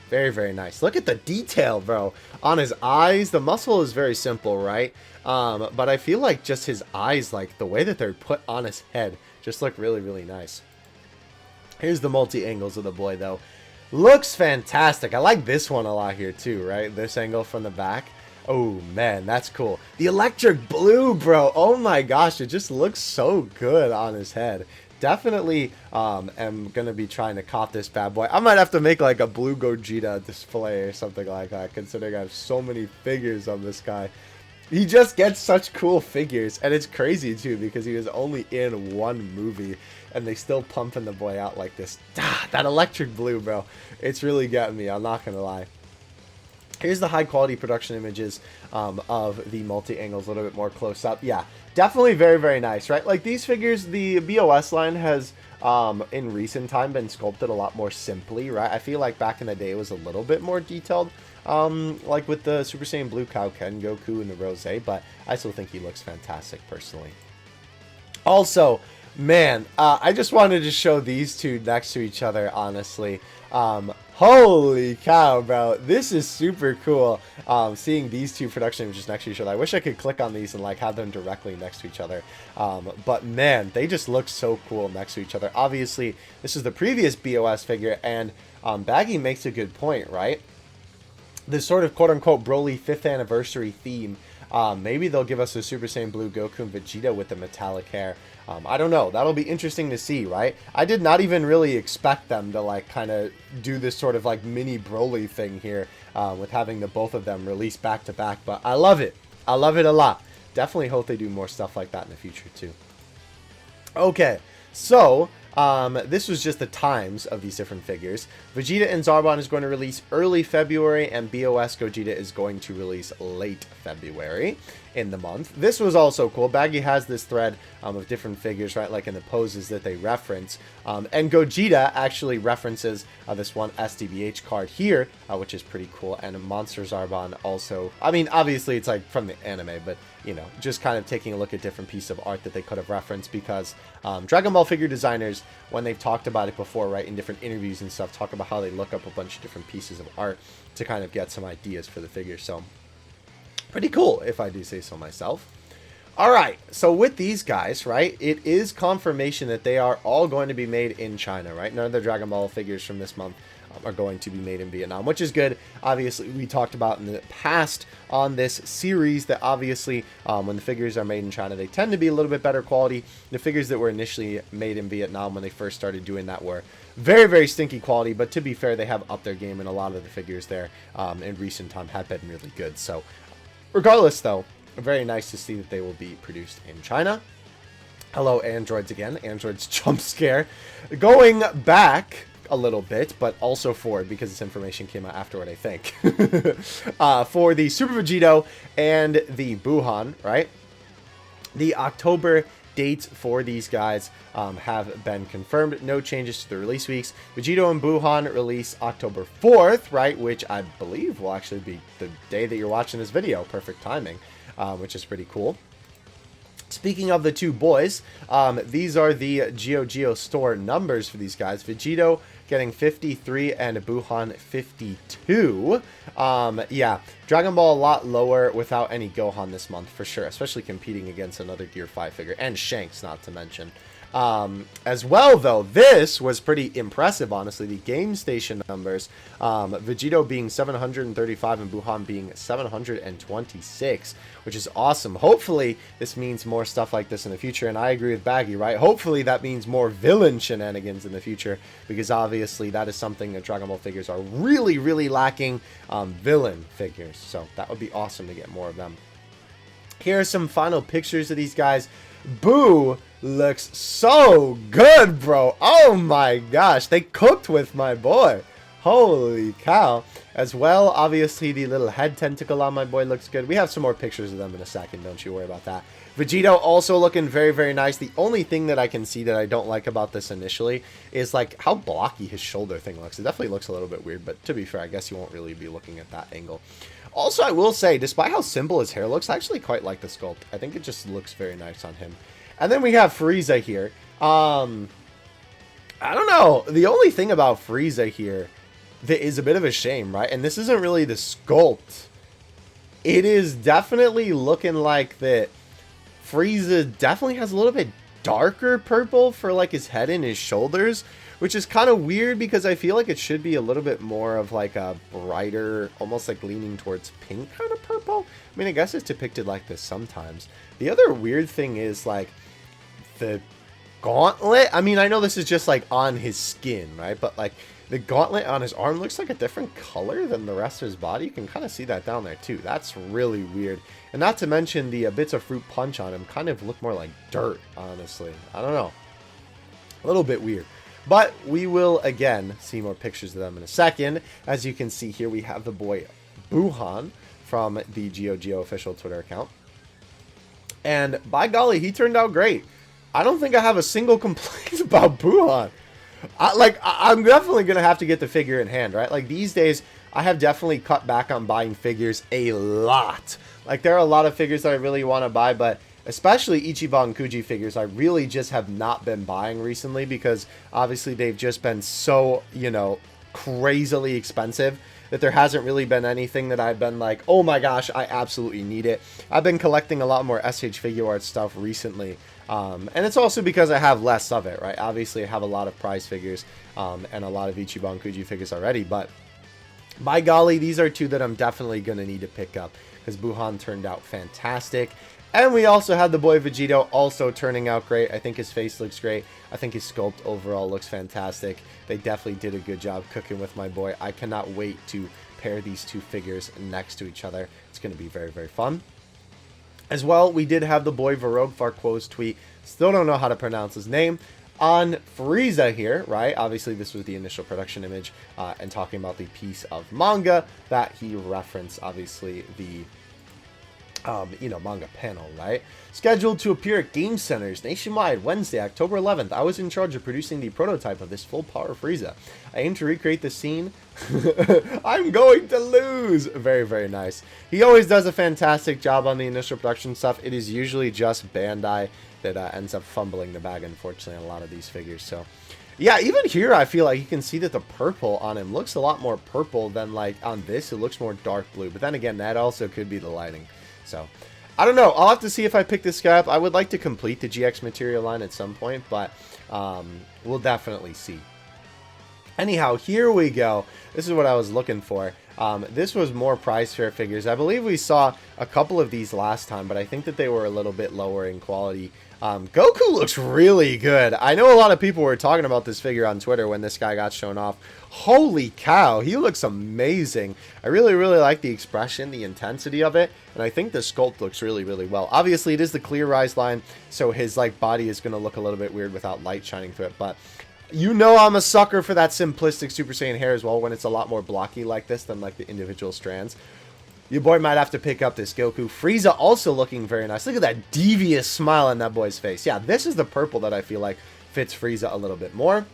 very, very nice. Look at the detail, bro, on his eyes. The muscle is very simple, right? But I feel like just his eyes, like the way that they're put on his head, just look really, really nice. Here's the multi-angles of the boy, though. Looks fantastic. I like this one a lot here, too, right? This angle from the back. Oh, man, that's cool. The electric blue, bro. Oh, my gosh. It just looks so good on his head. Definitely am going to be trying to cop this bad boy. I might have to make, like, a blue Gogeta display or something like that, considering I have so many figures of this guy. He just gets such cool figures, and it's crazy, too, because he was only in one movie, and they still pumping the boy out like this. That electric blue, bro. It's really getting me, I'm not going to lie. Here's the high-quality production images of the multi-angles a little bit more close up. Yeah, definitely very, very nice, right? Like, these figures, the BOS line has, in recent time, been sculpted a lot more simply, right? I feel like back in the day it was a little bit more detailed, like with the Super Saiyan Blue Kaioken Goku and the Rose, but I still think he looks fantastic, personally. Also, man, I just wanted to show these two next to each other, honestly. Holy cow, bro. This is super cool, seeing these two production images next to each other. I wish I could click on these and like have them directly next to each other. But man, they just look so cool next to each other. Obviously, this is the previous BOS figure, and Baggy makes a good point, right? This sort of quote-unquote Broly 5th anniversary theme. Maybe they'll give us a Super Saiyan Blue Goku and Vegeta with the metallic hair. I don't know. That'll be interesting to see, right? I did not even really expect them to, like, kind of do this sort of, like, mini Broly thing here with having the both of them released back-to-back. But I love it. I love it a lot. Definitely hope they do more stuff like that in the future, too. Okay, so this was just the times of these different figures. Vegeta and Zarbon is going to release early February, and BOS Gogeta is going to release late February in the month. This was also cool. Baggy has this thread of different figures, right, like in the poses that they reference. And Gogeta actually references this one SDBH card here, which is pretty cool. And Monster Zarbon also, I mean, obviously it's like from the anime, but, you know, just kind of taking a look at different pieces of art that they could have referenced, because Dragon Ball figure designers when they've talked about it before, right, in different interviews and stuff, talk about how they look up a bunch of different pieces of art to kind of get some ideas for the figure. So pretty cool, if I do say so myself. All right, so with these guys, right, it is confirmation that they are all going to be made in China, right? None of the Dragon Ball figures from this month are going to be made in Vietnam, which is good. Obviously, we talked about in the past on this series that obviously when the figures are made in China, they tend to be a little bit better quality. The figures that were initially made in Vietnam when they first started doing that were very, very stinky quality, but to be fair, they have upped their game, and a lot of the figures there in recent time have been really good. So regardless, though, very nice to see that they will be produced in China. Hello, androids again. Androids jump scare. Going back a little bit, but also forward because this information came out afterward, I think. For the Super Vegito and the Buhan, right? The October dates for these guys have been confirmed. No changes to the release weeks. Vegito and Buhan release October 4th, right? Which I believe will actually be the day that you're watching this video. Perfect timing, which is pretty cool. Speaking of the two boys, these are the GOGETA store numbers for these guys. Vegito getting 53 and Buhan 52. Yeah, Dragon Ball a lot lower without any Gohan this month for sure, especially competing against another Gear 5 figure, and Shanks, not to mention. As well, though, this was pretty impressive, honestly. The game station numbers, Vegito being 735 and Buhan being 726, which is awesome. Hopefully, this means more stuff like this in the future, and I agree with Baggy, right? Hopefully, that means more villain shenanigans in the future, because obviously, that is something that Dragon Ball figures are really, really lacking, villain figures. So, that would be awesome to get more of them. Here are some final pictures of these guys. Boo looks so good, bro. Oh my gosh, they cooked with my boy. Holy cow. As well, obviously, the little head tentacle on my boy looks good. We have some more pictures of them in a second, don't you worry about that. Vegito also looking very, very nice. The only thing that I can see that I don't like about this initially is like how blocky his shoulder thing looks. It definitely looks a little bit weird, but to be fair, I guess you won't really be looking at that angle. Also, I will say, despite how simple his hair looks, I actually quite like the sculpt. I think it just looks very nice on him. And then we have Frieza here. I don't know. The only thing about Frieza here that is a bit of a shame, right? And this isn't really the sculpt. It is definitely looking like that Frieza definitely has a little bit darker purple for like his head and his shoulders, which is kind of weird because I feel like it should be a little bit more of like a brighter, almost like leaning towards pink kind of purple. I mean, I guess it's depicted like this sometimes. The other weird thing is like the gauntlet. I mean, I know this is just like on his skin, right? But like the gauntlet on his arm looks like a different color than the rest of his body. You can kind of see that down there too. That's really weird. And not to mention the bits of fruit punch on him kind of look more like dirt, honestly. I don't know. A little bit weird. But we will, again, see more pictures of them in a second. As you can see here, we have the boy Buhan from the GOGETA official Twitter account. And by golly, he turned out great. I don't think I have a single complaint about Buhan. I'm definitely going to have to get the figure in hand, right? Like, these days, I have definitely cut back on buying figures a lot. Like, there are a lot of figures that I really want to buy, but especially Ichiban KUJI figures, I really just have not been buying recently because obviously they've just been so, you know, crazily expensive that there hasn't really been anything that I've been like, oh my gosh, I absolutely need it. I've been collecting a lot more SH Figure Art stuff recently, and it's also because I have less of it, right? Obviously, I have a lot of prize figures and a lot of Ichiban KUJI figures already, but by golly, these are two that I'm definitely going to need to pick up because Buhan turned out fantastic. And we also had the boy Vegito also turning out great. I think his face looks great. I think his sculpt overall looks fantastic. They definitely did a good job cooking with my boy. I cannot wait to pair these two figures next to each other. It's going to be very, very fun. As well, we did have the boy Varogue Farquo's tweet. Still don't know how to pronounce his name. On Frieza here, right? Obviously, this was the initial production image and talking about the piece of manga that he referenced, obviously, the you know, manga panel, right? Scheduled to appear at game centers nationwide Wednesday, October 11th. I was in charge of producing the prototype of this full power Frieza. I aim to recreate the scene. I'm going to lose. Very, very nice. He always does a fantastic job on the initial production stuff. It is usually just Bandai that ends up fumbling the bag, unfortunately, on a lot of these figures. So, yeah, even here, I feel like you can see that the purple on him looks a lot more purple than, like, on this. It looks more dark blue. But then again, that also could be the lighting. So, I don't know. I'll have to see if I pick this guy up. I would like to complete the GX material line at some point, but we'll definitely see. Anyhow, here we go. This is what I was looking for. This was more prize fair figures. I believe we saw a couple of these last time, but I think that they were a little bit lower in quality. Goku looks really good. I know a lot of people were talking about this figure on Twitter when this guy got shown off. Holy cow, he looks amazing. I really, really like the expression, the intensity of it, and I think the sculpt looks really, really well. Obviously, it is the clear rise line, so his like body is going to look a little bit weird without light shining through it, but you know I'm a sucker for that simplistic Super Saiyan hair as well when it's a lot more blocky like this than like the individual strands. Your boy might have to pick up this Goku. Frieza also looking very nice. Look at that devious smile on that boy's face. Yeah, this is the purple that I feel like fits Frieza a little bit more.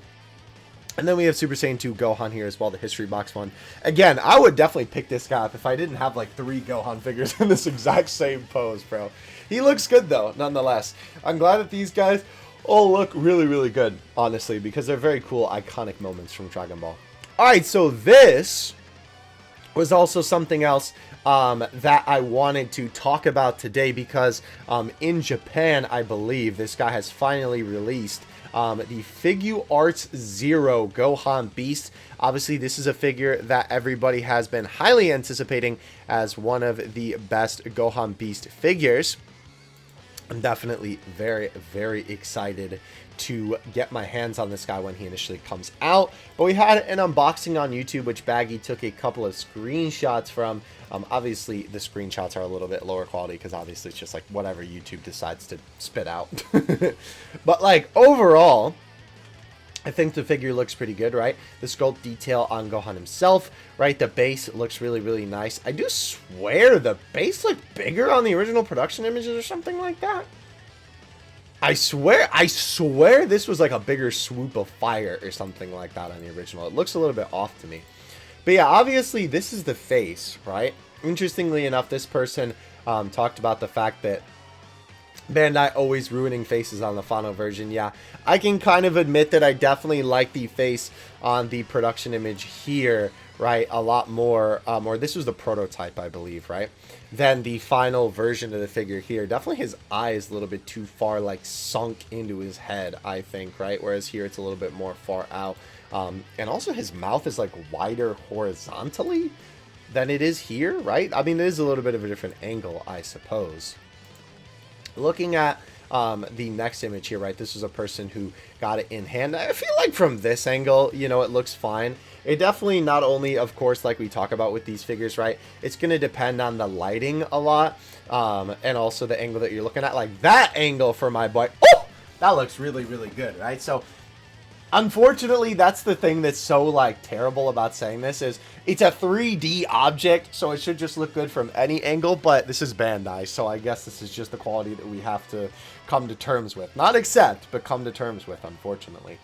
And then we have Super Saiyan 2 Gohan here as well, the history box one. Again, I would definitely pick this guy up if I didn't have like 3 Gohan figures in this exact same pose, bro. He looks good though, nonetheless. I'm glad that these guys all look really, really good, honestly, because they're very cool, iconic moments from Dragon Ball. Alright, so this was also something else that I wanted to talk about today because in Japan, I believe, this guy has finally released the Figure Arts Zero Gohan Beast. Obviously, this is a figure that everybody has been highly anticipating as one of the best Gohan Beast figures. I'm definitely very, very excited to get my hands on this guy when he initially comes out. But we had an unboxing on YouTube, which Baggy took a couple of screenshots from. Obviously, the screenshots are a little bit lower quality because obviously it's just like whatever YouTube decides to spit out. But like overall, I think the figure looks pretty good, right? The sculpt detail on Gohan himself, right? The base looks really, really nice. I do swear the base looked bigger on the original production images or something like that. I swear this was like a bigger swoop of fire or something like that on the original. It looks a little bit off to me. But yeah, obviously this is the face, right? Interestingly enough, this person talked about the fact that Bandai always ruining faces on the final version. Yeah, I can kind of admit that I definitely like the face on the production image here, right, a lot more, or this was the prototype, I believe, right, than the final version of the figure here. Definitely his eye is a little bit too far, like, sunk into his head, I think, right, whereas here it's a little bit more far out, and also his mouth is, like, wider horizontally than it is here, right? I mean, it is a little bit of a different angle, I suppose. Looking at the next image here, right, this is a person who got it in hand. I feel like from this angle, you know, it looks fine. It definitely not only, of course, like we talk about with these figures, right, it's going to depend on the lighting a lot, and also the angle that you're looking at. Like that angle for my boy, oh, that looks really, really good, right? So unfortunately, that's the thing that's so, like, terrible about saying this is it's a 3D object, so it should just look good from any angle, but this is Bandai, so I guess this is just the quality that we have to come to terms with. Not accept, but come to terms with, unfortunately.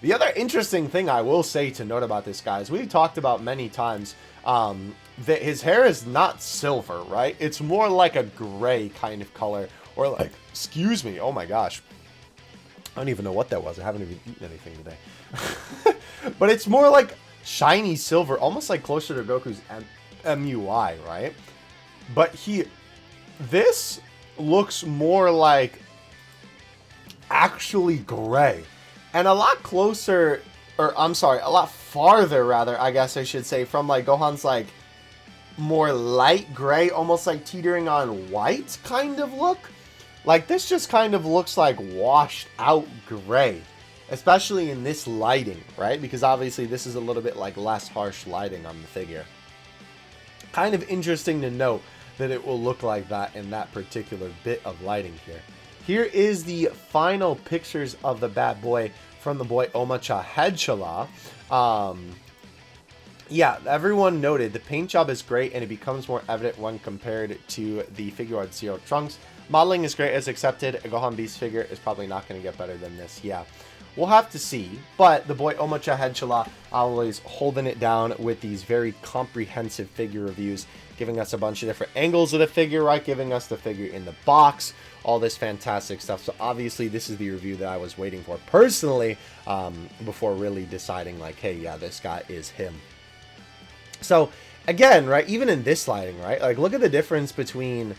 The other interesting thing I will say to note about this guy is we've talked about many times that his hair is not silver, right? It's more like a gray kind of color, or like, excuse me, oh my gosh. I don't even know what that was. I haven't even eaten anything today. But it's more like shiny silver, almost like closer to Goku's MUI, right? But this looks more like actually gray. And a lot closer, or I'm sorry, a lot farther rather, I guess I should say, from like Gohan's like more light gray, almost like teetering on white kind of look. Like, this just kind of looks like washed out gray, especially in this lighting, right? Because obviously this is a little bit like less harsh lighting on the figure. Kind of interesting to note that it will look like that in that particular bit of lighting here. Here is the final pictures of the bad boy from the boy Omacha Headshala. Yeah, everyone noted the paint job is great and it becomes more evident when compared to the Figure Art Zero Trunks. Modeling is great as accepted. A Gohan Beast figure is probably not going to get better than this. Yeah, we'll have to see. But the boy Omocha Headchala always holding it down with these very comprehensive figure reviews, giving us a bunch of different angles of the figure, right? Giving us the figure in the box, all this fantastic stuff. So obviously this is the review that I was waiting for personally, before really deciding like, hey, yeah, this guy is him. So again, right, even in this lighting, right, like look at the difference between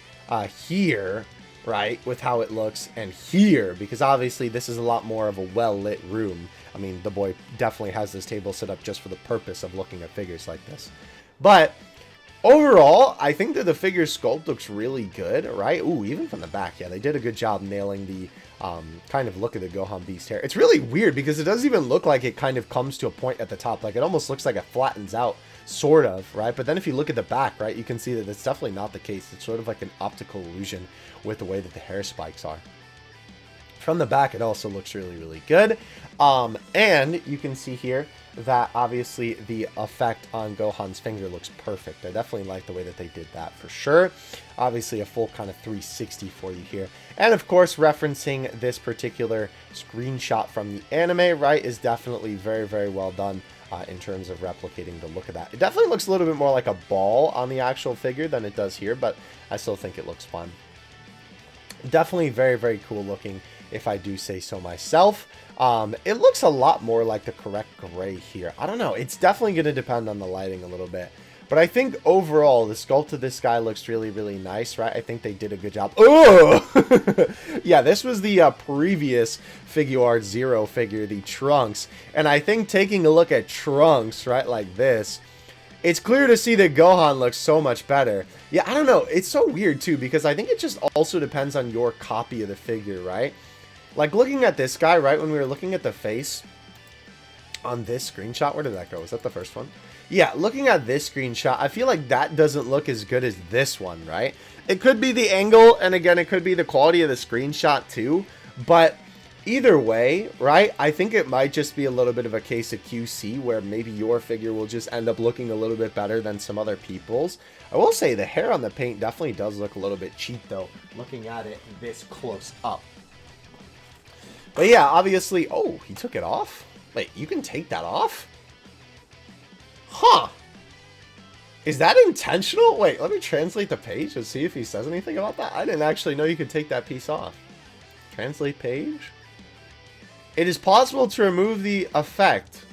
here, right, with how it looks, and here, because obviously this is a lot more of a well-lit room. I mean, the boy definitely has this table set up just for the purpose of looking at figures like this. But overall, I think that the figure sculpt looks really good, right? Ooh, even from the back, yeah, they did a good job nailing the kind of look of the Gohan Beast hair. It's really weird because it doesn't even look like it kind of comes to a point at the top. Like, it almost looks like it flattens out, sort of, right? But then if you look at the back, right, you can see that it's definitely not the case. It's sort of like an optical illusion with the way that the hair spikes are. From the back, it also looks really, really good. And you can see here that obviously the effect on Gohan's finger looks perfect. I definitely like the way that they did that for sure. Obviously a full kind of 360 for you here. And of course, referencing this particular screenshot from the anime, right, is definitely very, very well done. In terms of replicating the look of that. It definitely looks a little bit more like a ball on the actual figure than it does here, but I still think it looks fun. Definitely very, very cool looking, if I do say so myself. It looks a lot more like the correct gray here. I don't know. It's definitely going to depend on the lighting a little bit. But I think overall, the sculpt of this guy looks really, really nice, right? I think they did a good job. Oh! Yeah, this was the previous Figure Art Zero figure, the Trunks. And I think taking a look at Trunks, right, like this, it's clear to see that Gohan looks so much better. Yeah, I don't know. It's so weird, too, because I think it just also depends on your copy of the figure, right? Like, looking at this guy, right, when we were looking at the face on this screenshot, where did that go? Was that the first one? Yeah, looking at this screenshot, I feel like that doesn't look as good as this one, right? It could be the angle, and again, it could be the quality of the screenshot too, but either way, right, I think it might just be a little bit of a case of QC where maybe your figure will just end up looking a little bit better than some other people's. I will say the hair on the paint definitely does look a little bit cheap though, looking at it this close up. But yeah, obviously, oh, he took it off? Wait, you can take that off? Huh. Is that intentional? Wait, let me translate the page and see if he says anything about that. I didn't actually know you could take that piece off. Translate page. It is possible to remove the effect.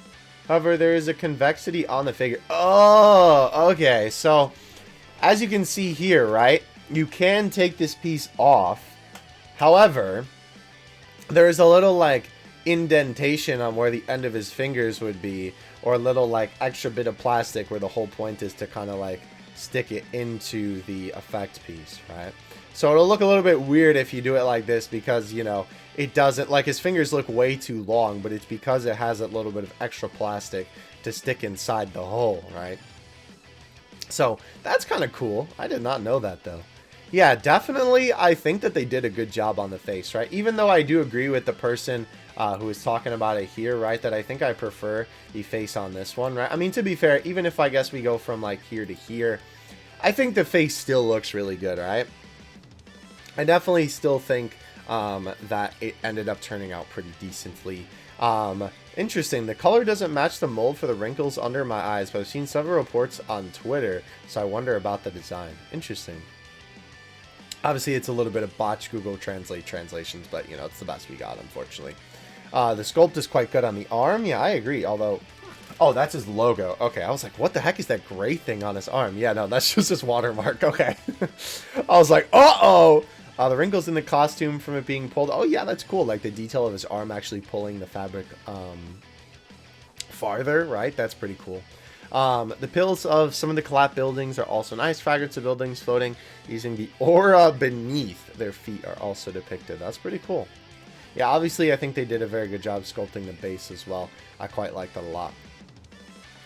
However, there is a convexity on the figure. Oh, okay. So, as you can see here, right, you can take this piece off. However, there is a little, like, indentation on where the end of his fingers would be, or a little like extra bit of plastic where the whole point is to kind of like stick it into the effect piece, right? So it'll look a little bit weird if you do it like this because, you know, it doesn't, like his fingers look way too long, but it's because it has a little bit of extra plastic to stick inside the hole, right? So that's kind of cool. I did not know that though. Yeah, definitely I think that they did a good job on the face, right? Even though I do agree with the person who was talking about it here, right, that I think I prefer the face on this one, right? I mean, to be fair, even if I guess we go from like here to here, I think the face still looks really good, right? I definitely still think that it ended up turning out pretty decently. Interesting, the color doesn't match the mold for the wrinkles under my eyes, but I've seen several reports on Twitter, so I wonder about the design. Interesting. Obviously, it's a little bit of botched Google Translate translations, but, you know, it's the best we got, unfortunately. The sculpt is quite good on the arm. Yeah, I agree, although... Oh, that's his logo. Okay, I was like, what the heck is that gray thing on his arm? Yeah, no, that's just his watermark. Okay. I was like, uh-oh! The wrinkles in the costume from it being pulled. Oh, yeah, that's cool. Like, the detail of his arm actually pulling the fabric farther, right? That's pretty cool. The pills of some of the collapsed buildings are also nice. Fragments of buildings floating using the aura beneath their feet are also depicted. That's pretty cool. Yeah, obviously, I think they did a very good job sculpting the base as well. I quite like that a lot.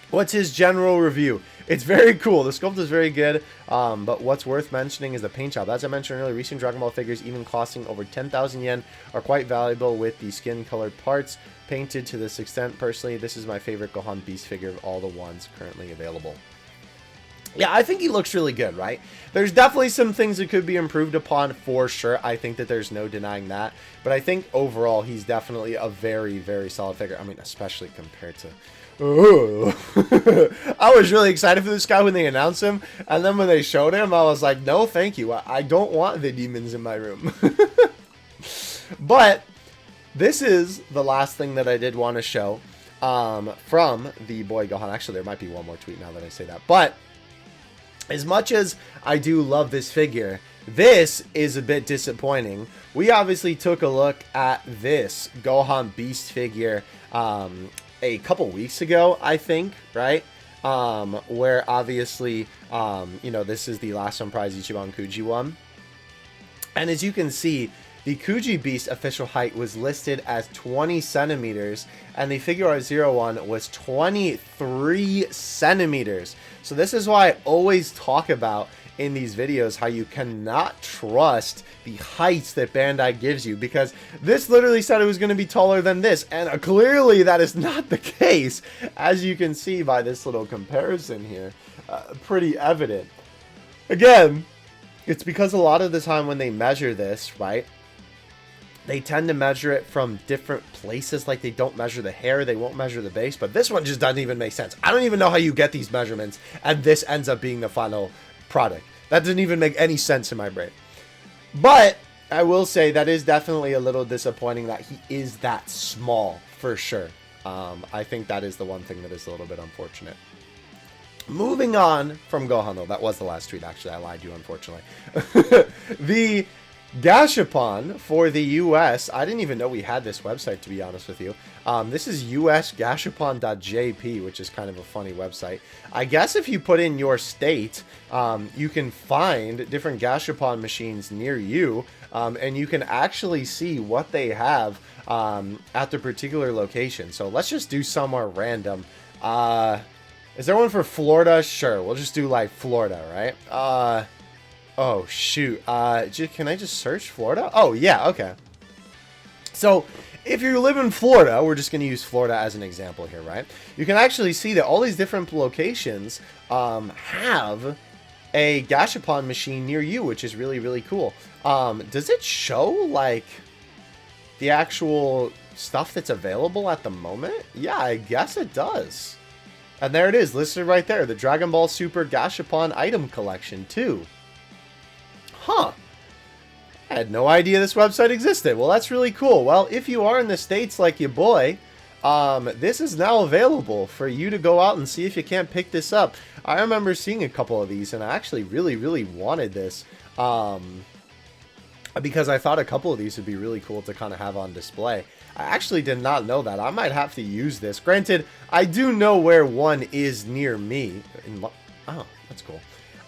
What's his general review? It's very cool. The sculpt is very good, but what's worth mentioning is the paint job. As I mentioned earlier, recent Dragon Ball figures, even costing over 10,000 yen, are quite valuable with the skin-colored parts painted to this extent. Personally, this is my favorite Gohan Beast figure of all the ones currently available. Yeah, I think he looks really good, right? There's definitely some things that could be improved upon for sure. I think that there's no denying that. But I think overall, he's definitely a very, very solid figure. I mean, especially compared to... I was really excited for this guy when they announced him, and then when they showed him, I was like, no, thank you. I don't want the demons in my room. But this is the last thing that I did want to show from the boy Gohan. Actually, there might be one more tweet now that I say that. But as much as I do love this figure, this is a bit disappointing. We obviously took a look at this Gohan Beast figure a couple weeks ago, I think, right? Where obviously, you know, this is the last Surprise Ichiban KUJI one. And as you can see, the KUJI Beast official height was listed as 20 centimeters, and the Figure Art 01 was 23 centimeters. So this is why I always talk about in these videos how you cannot trust the heights that Bandai gives you, because this literally said it was going to be taller than this, and clearly that is not the case, as you can see by this little comparison here. Pretty evident. Again, it's because a lot of the time when they measure this, right, they tend to measure it from different places. Like, they don't measure the hair, they won't measure the base, but this one just doesn't even make sense. I don't even know how you get these measurements, and this ends up being the final product. That doesn't even make any sense in my brain. But I will say that is definitely a little disappointing that he is that small, for sure. I think that is the one thing that is a little bit unfortunate. Moving on from Gohan, though. That was the last tweet, actually. I lied to you, unfortunately. The Gashapon for the US, I didn't even know we had this website, to be honest with you. This is usgashapon.jp, which is kind of a funny website. I guess if you put in your state, you can find different Gashapon machines near you, and you can actually see what they have at the particular location. So let's just do somewhere random. Is there one for Florida? Sure, we'll just do like Florida, right? Oh, shoot. Can I just search Florida? Oh, yeah, okay. So, if you live in Florida, we're just going to use Florida as an example here, right? You can actually see that all these different locations have a Gashapon machine near you, which is really, really cool. Does it show, like, the actual stuff that's available at the moment? Yeah, I guess it does. And there it is, listed right there. The Dragon Ball Super Gashapon item collection, too. Huh. I had no idea this website existed. Well, that's really cool. Well, if you are in the States like your boy, this is now available for you to go out and see if you can't pick this up. I remember seeing a couple of these, and I actually really, really wanted this. Because I thought a couple of these would be really cool to kind of have on display. I actually did not know that. I might have to use this. Granted, I do know where one is near me. Oh, that's cool.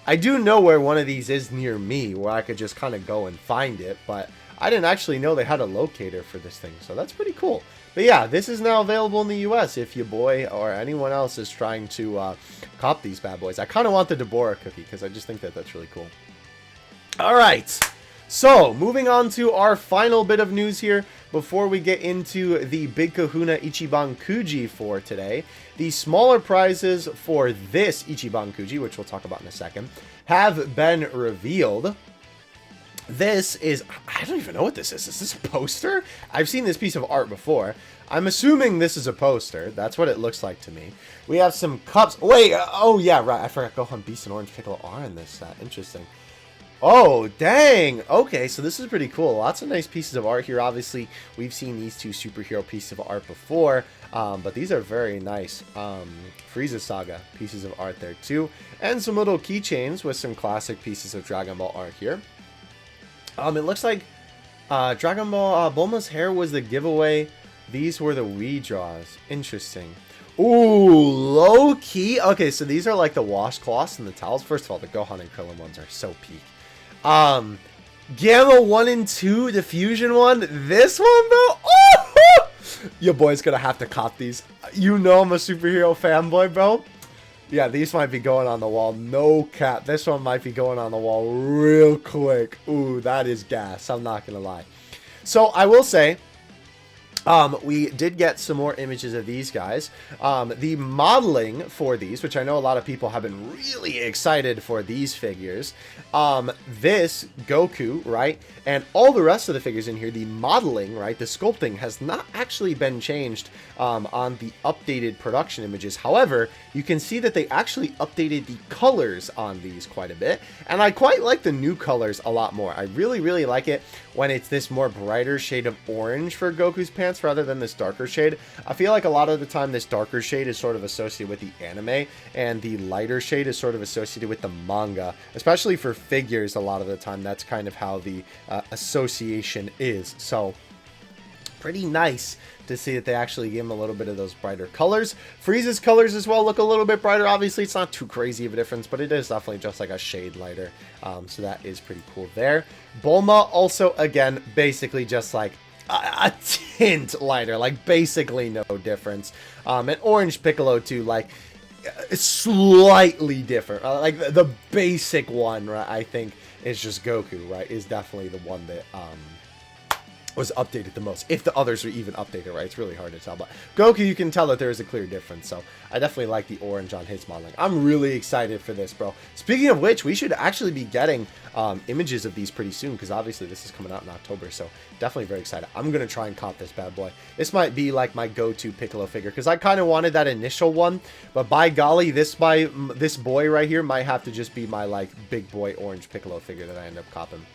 I do know where one of these is near me, where I could just kind of go and find it, but I didn't actually know they had a locator for this thing, so that's pretty cool. But yeah, this is now available in the US if your boy or anyone else is trying to cop these bad boys. I kind of want the Deborah cookie, because I just think that that's really cool. Alright, so moving on to our final bit of news here, before we get into the Big Kahuna Ichiban KUJI for today. The smaller prizes for this Ichiban KUJI, which we'll talk about in a second, have been revealed. This is, I don't even know what this is. Is this a poster? I've seen this piece of art before. I'm assuming this is a poster. That's what it looks like to me. We have some cups. Wait, oh yeah, right. I forgot Gohan Beast and Orange Piccolo are in this set. Interesting. Oh, dang. Okay, so this is pretty cool. Lots of nice pieces of art here. Obviously, we've seen these two superhero pieces of art before, but these are very nice. Frieza Saga pieces of art there, too. And some little keychains with some classic pieces of Dragon Ball art here. It looks like Dragon Ball Bulma's hair was the giveaway. These were the Wii draws. Interesting. Ooh, low-key. Okay, so these are like the washcloths and the towels. First of all, the Gohan and Krillin ones are so peak. Gamma 1 and 2, the fusion one. This one, though. Oh! Your boy's gonna have to cop these. You know I'm a superhero fanboy, bro. Yeah, these might be going on the wall. No cap. This one might be going on the wall real quick. Ooh, that is gas. I'm not gonna lie. So I will say, we did get some more images of these guys. The modeling for these, which I know a lot of people have been really excited for these figures. This Goku, right, and all the rest of the figures in here, the modeling, right, the sculpting has not actually been changed on the updated production images. However, you can see that they actually updated the colors on these quite a bit, and I quite like the new colors a lot more. I really, really like it when it's this more brighter shade of orange for Goku's pants rather than this darker shade. I feel like a lot of the time this darker shade is sort of associated with the anime, and the lighter shade is sort of associated with the manga, especially for figures. A lot of the time that's kind of how the association is. So pretty nice to see that they actually give him a little bit of those brighter colors. Frieza's colors as well look a little bit brighter. Obviously it's not too crazy of a difference, but it is definitely just like a shade lighter. So that is pretty cool there. Bulma also, again, basically just like a tint lighter, like basically no difference. And Orange Piccolo too, like slightly different. Like the basic one, right, I think is just Goku, right, is definitely the one that was updated the most. If the others are even updated, right? It's really hard to tell. But Goku, you can tell that there is a clear difference. So I definitely like the orange on his modeling. I'm really excited for this, bro. Speaking of which, we should actually be getting images of these pretty soon, because obviously this is coming out in October. So definitely very excited. I'm going to try and cop this bad boy. This might be like my go-to Piccolo figure, because I kind of wanted that initial one. But by golly, this boy right here might have to just be my like big boy orange Piccolo figure that I end up copping.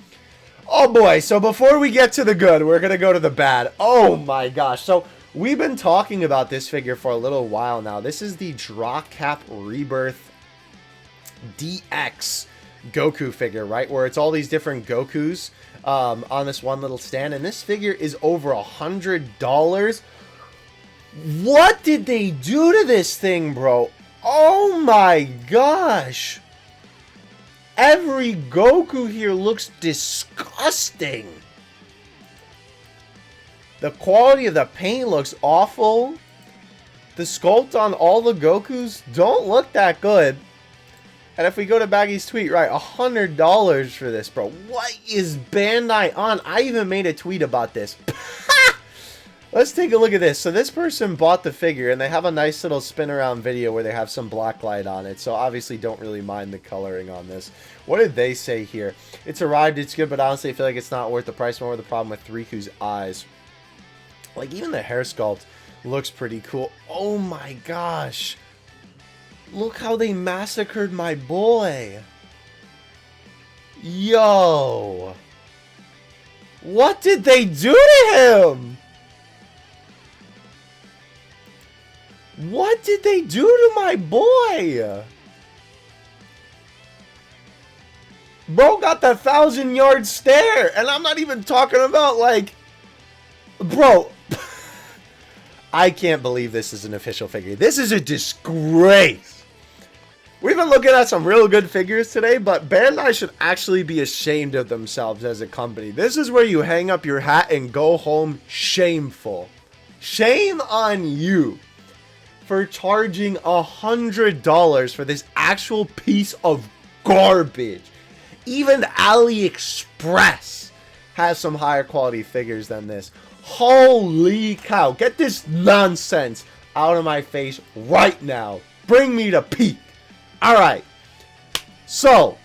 Oh boy, so before we get to the good, we're going to go to the bad. Oh my gosh. So we've been talking about this figure for a little while now. This is the Drawcap Rebirth DX Goku figure, right? Where it's all these different Gokus on this one little stand. And this figure is over $100. What did they do to this thing, bro? Oh my gosh. Every Goku here looks disgusting. The quality of the paint looks awful. The sculpt on all the Gokus don't look that good. And if we go to Baggy's tweet, right, $100 for this, bro. What is Bandai on? I even made a tweet about this. Let's take a look at this. So this person bought the figure, and they have a nice little spin around video where they have some black light on it. So obviously don't really mind the coloring on this. What did they say here? It's arrived, it's good, but honestly I feel like it's not worth the price. More the problem with Riku's eyes. Like even the hair sculpt looks pretty cool. Oh my gosh. Look how they massacred my boy. Yo. What did they do to him? What did they do to my boy? Bro got the 1,000-yard stare. And I'm not even talking about like... Bro. I can't believe this is an official figure. This is a disgrace. We've been looking at some real good figures today, but Bandai should actually be ashamed of themselves as a company. This is where you hang up your hat and go home shameful. Shame on you for charging $100 for this actual piece of garbage. Even AliExpress has some higher quality figures than this. Holy cow. Get this nonsense out of my face right now. Bring me to peak. Alright. So,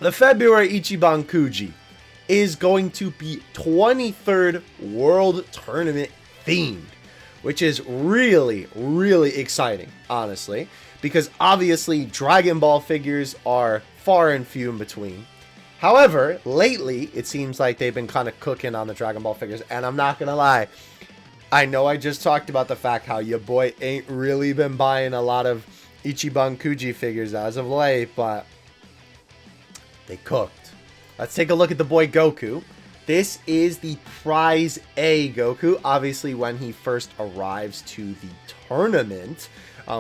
the February Ichiban KUJI is going to be 23rd World Tournament themed, which is really, really exciting, honestly, because obviously Dragon Ball figures are far and few in between. However, lately, it seems like they've been kind of cooking on the Dragon Ball figures, and I'm not going to lie. I know I just talked about the fact how your boy ain't really been buying a lot of Ichiban KUJI figures as of late, but they cooked. Let's take a look at the boy Goku. This is the Prize A Goku, obviously when he first arrives to the tournament,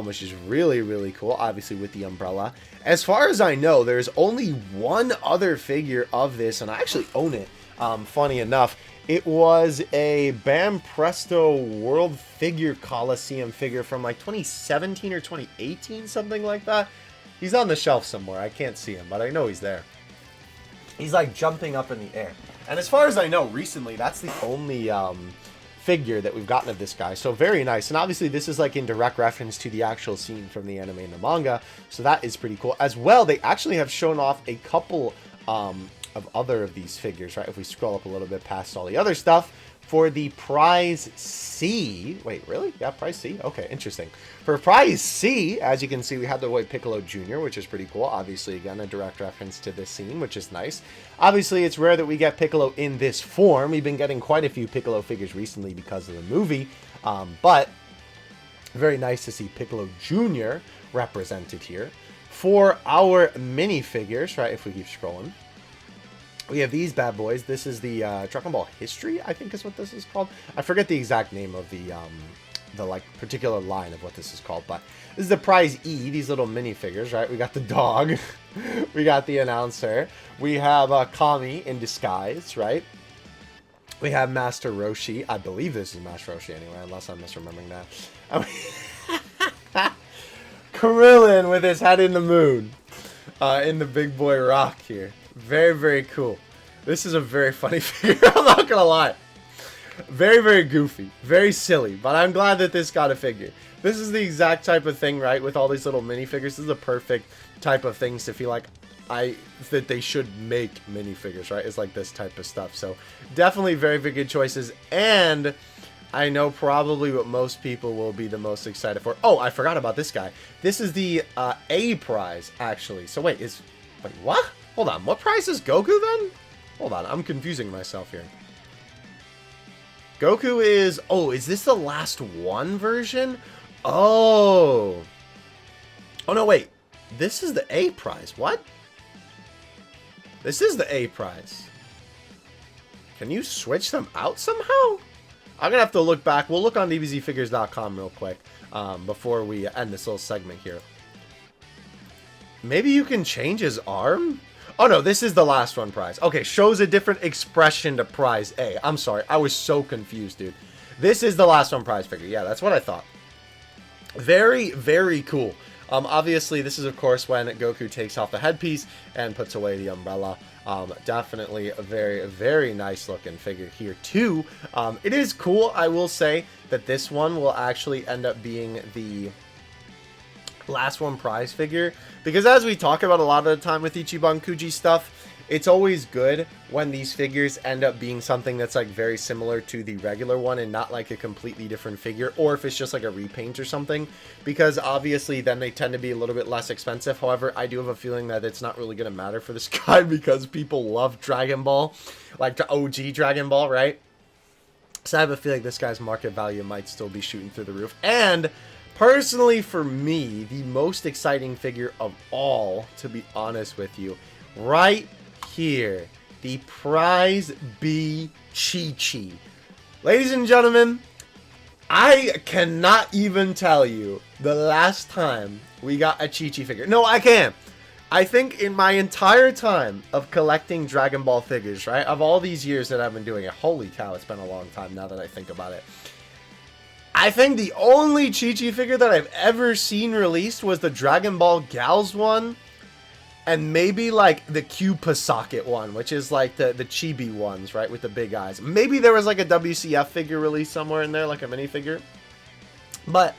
which is really, really cool, obviously with the umbrella. As far as I know, there's only one other figure of this, and I actually own it. Funny enough, it was a Bam Presto World Figure Coliseum figure from like 2017 or 2018, something like that. He's on the shelf somewhere. I can't see him, but I know he's there. He's like jumping up in the air. And as far as I know, recently, that's the only figure that we've gotten of this guy. So very nice. And obviously this is like in direct reference to the actual scene from the anime and the manga. So that is pretty cool. As well, they actually have shown off a couple of other of these figures, right? If we scroll up a little bit past all the other stuff, for the Prize C. Wait, really? Yeah, Prize C? Okay, interesting. For Prize C, as you can see, we have the boy Piccolo Jr., which is pretty cool. Obviously, again, a direct reference to this scene, which is nice. Obviously, it's rare that we get Piccolo in this form. We've been getting quite a few Piccolo figures recently because of the movie. But very nice to see Piccolo Jr. represented here. For our minifigures, right, if we keep scrolling, we have these bad boys. This is the Dragon Ball History, I think is what this is called. I forget the exact name of the like particular line of what this is called, but this is the Prize E, these little minifigures, right? We got the dog, we got the announcer, we have Kami in disguise, right? We have Master Roshi. I believe this is Master Roshi anyway, unless I'm misremembering that. Krillin with his head in the moon, in the big boy rock here. Very, very cool. This is a very funny figure, I'm not gonna lie. Very, very goofy. Very silly. But I'm glad that this got a figure. This is the exact type of thing, right? With all these little minifigures. This is the perfect type of things to feel like that they should make minifigures, right? It's like this type of stuff. So definitely very, very good choices. And I know probably what most people will be the most excited for. Oh, I forgot about this guy. This is the A prize, actually. So wait, what? Hold on, what prize is Goku then? Hold on, I'm confusing myself here. Goku is... Oh, is this the last one version? Oh. Oh, no, wait. This is the A prize. What? This is the A prize. Can you switch them out somehow? I'm going to have to look back. We'll look on dbzfigures.com real quick before we end this little segment here. Maybe you can change his arm? Oh, no, this is the last one prize. Okay, shows a different expression to prize A. I'm sorry. I was so confused, dude. This is the last one prize figure. Yeah, that's what I thought. Very, very cool. Obviously, this is, of course, when Goku takes off the headpiece and puts away the umbrella. Definitely a very, very nice looking figure here, too. It is cool, I will say, that this one will actually end up being the last one prize figure, because as we talk about a lot of the time with Ichiban KUJI stuff, it's always good when these figures end up being something that's like very similar to the regular one and not like a completely different figure, or if it's just like a repaint or something, because obviously then they tend to be a little bit less expensive. However, I do have a feeling that it's not really going to matter for this guy because people love Dragon Ball, like the OG Dragon Ball, right? So I have a feeling this guy's market value might still be shooting through the roof. And personally, for me, the most exciting figure of all, to be honest with you, right here, the Prize B Chi-Chi. Ladies and gentlemen, I cannot even tell you the last time we got a Chi-Chi figure. No, I can. I think in my entire time of collecting Dragon Ball figures, right, of all these years that I've been doing it, holy cow, it's been a long time now that I think about it. I think the only Chi-Chi figure that I've ever seen released was the Dragon Ball Gals one, and maybe like the Cupa Socket one, which is like the chibi ones, right, with the big eyes. Maybe there was like a WCF figure released somewhere in there, like a minifigure. But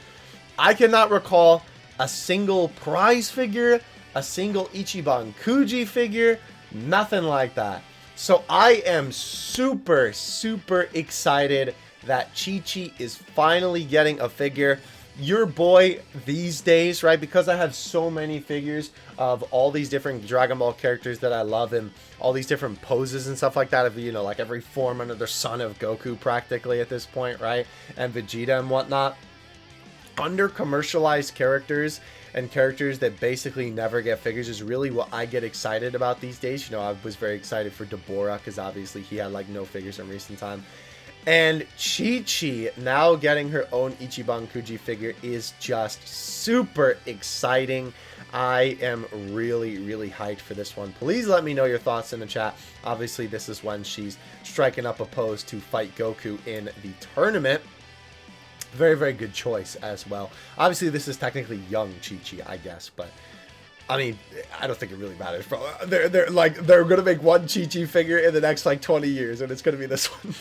I cannot recall a single prize figure, a single Ichiban KUJI figure, nothing like that. So I am super, super excited that Chi-Chi is finally getting a figure. Your boy these days, right, because I have so many figures of all these different Dragon Ball characters that I love and all these different poses and stuff like that of, you know, like every form under the sun of Goku practically at this point, right, and Vegeta and whatnot. Under commercialized characters and characters that basically never get figures is really what I get excited about these days. You know, I was very excited for Deborah because obviously he had like no figures in recent time. And Chi-Chi now getting her own Ichiban Kuji figure is just super exciting. I am really, really hyped for this one. Please let me know your thoughts in the chat. Obviously, this is when she's striking up a pose to fight Goku in the tournament. Very, very good choice as well. Obviously, this is technically young Chi-Chi, I guess, but I mean, I don't think it really matters, bro. They're gonna make one Chi-Chi figure in the next like 20 years, and it's gonna be this one.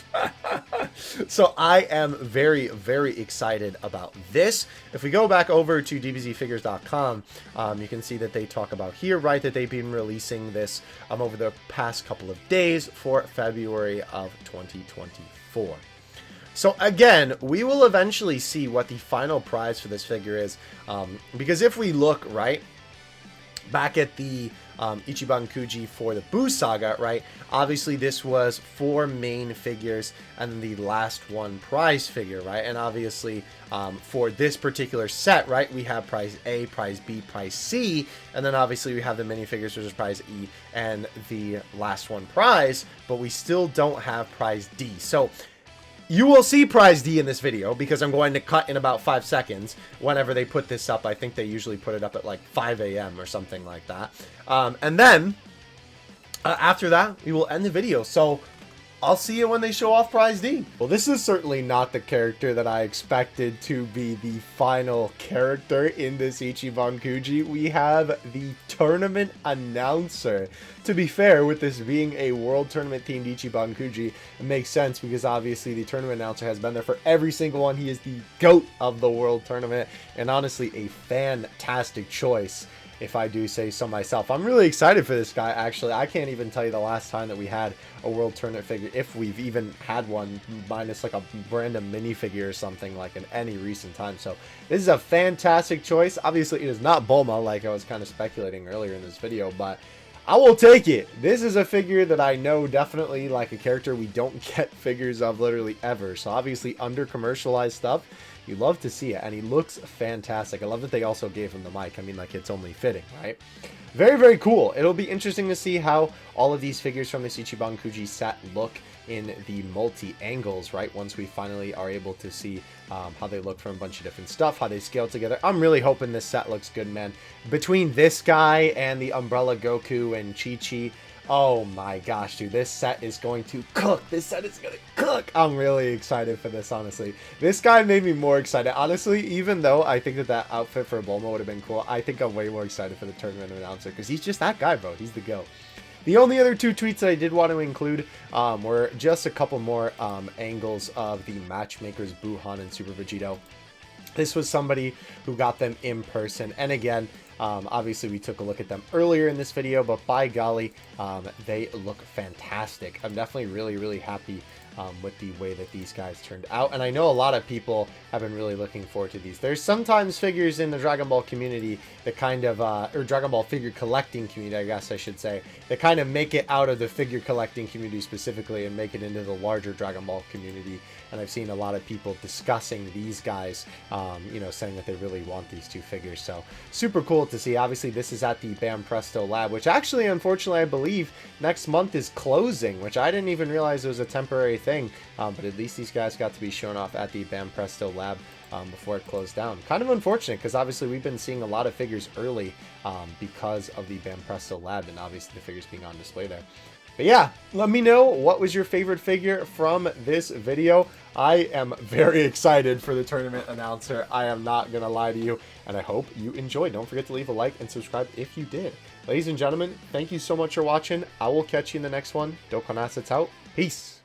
So I am very, very excited about this. If we go back over to dbzfigures.com, you can see that they talk about here, right, that they've been releasing this over the past couple of days for February of 2024. So again, we will eventually see what the final prize for this figure is, because if we look, right, back at the Ichiban Kuji for the Buu Saga, right? Obviously, this was 4 main figures and then the last one prize figure, right? And obviously, for this particular set, right, we have prize A, prize B, prize C, and then obviously we have the minifigures, which is prize E, and the last one prize, but we still don't have prize D. So you will see prize D in this video because I'm going to cut in about 5 seconds whenever they put this up. I think they usually put it up at like 5 a.m. or something like that. And then after that, we will end the video. So I'll see you when they show off prize D. Well, this is certainly not the character that I expected to be the final character in this Ichiban Kuji. We have the tournament announcer. To be fair, with this being a world tournament themed Ichiban Kuji, it makes sense because obviously the tournament announcer has been there for every single one. He is the GOAT of the world tournament, and honestly a fantastic choice, if I do say so myself. I'm really excited for this guy, actually. I can't even tell you the last time that we had a world tournament figure, if we've even had one, minus like a random minifigure or something like in any recent time. So this is a fantastic choice. Obviously, it is not Bulma, like I was kind of speculating earlier in this video, but I will take it. This is a figure that I know definitely like a character we don't get figures of literally ever. So obviously under commercialized stuff, you love to see it, and he looks fantastic. I love that they also gave him the mic. I mean, like, it's only fitting, right? Very, very cool. It'll be interesting to see how all of these figures from this Ichiban Kuji set look in the multi-angles, right? Once we finally are able to see how they look from a bunch of different stuff, how they scale together. I'm really hoping this set looks good, man. Between this guy and the Umbrella Goku and Chi-Chi, oh my gosh, dude, this set is going to cook. This set is going to cook. I'm really excited for this, honestly. This guy made me more excited. Honestly, even though I think that that outfit for Bulma would have been cool, I think I'm way more excited for the tournament announcer because he's just that guy, bro. He's the GOAT. The only other 2 tweets that I did want to include were just a couple more angles of the matchmakers, Buhan and Super Vegito. This was somebody who got them in person, and again, obviously we took a look at them earlier in this video, but by golly, they look fantastic. I'm definitely really, really happy with the way that these guys turned out, and I know a lot of people have been really looking forward to these. There's sometimes figures in the Dragon Ball community that kind of, or Dragon Ball figure collecting community, I guess I should say, that kind of make it out of the figure collecting community specifically and make it into the larger Dragon Ball community. And I've seen a lot of people discussing these guys, you know, saying that they really want these 2 figures. So super cool to see. Obviously, this is at the Bam Presto Lab, which actually, unfortunately, I believe next month is closing, which I didn't even realize it was a temporary thing. But at least these guys got to be shown off at the Bam Presto Lab before it closed down. Kind of unfortunate because obviously we've been seeing a lot of figures early because of the Bam Presto Lab and obviously the figures being on display there. But yeah, let me know what was your favorite figure from this video. I am very excited for the tournament announcer. I am not going to lie to you, and I hope you enjoyed. Don't forget to leave a like and subscribe if you did. Ladies and gentlemen, thank you so much for watching. I will catch you in the next one. Dokkan Assets out. Peace.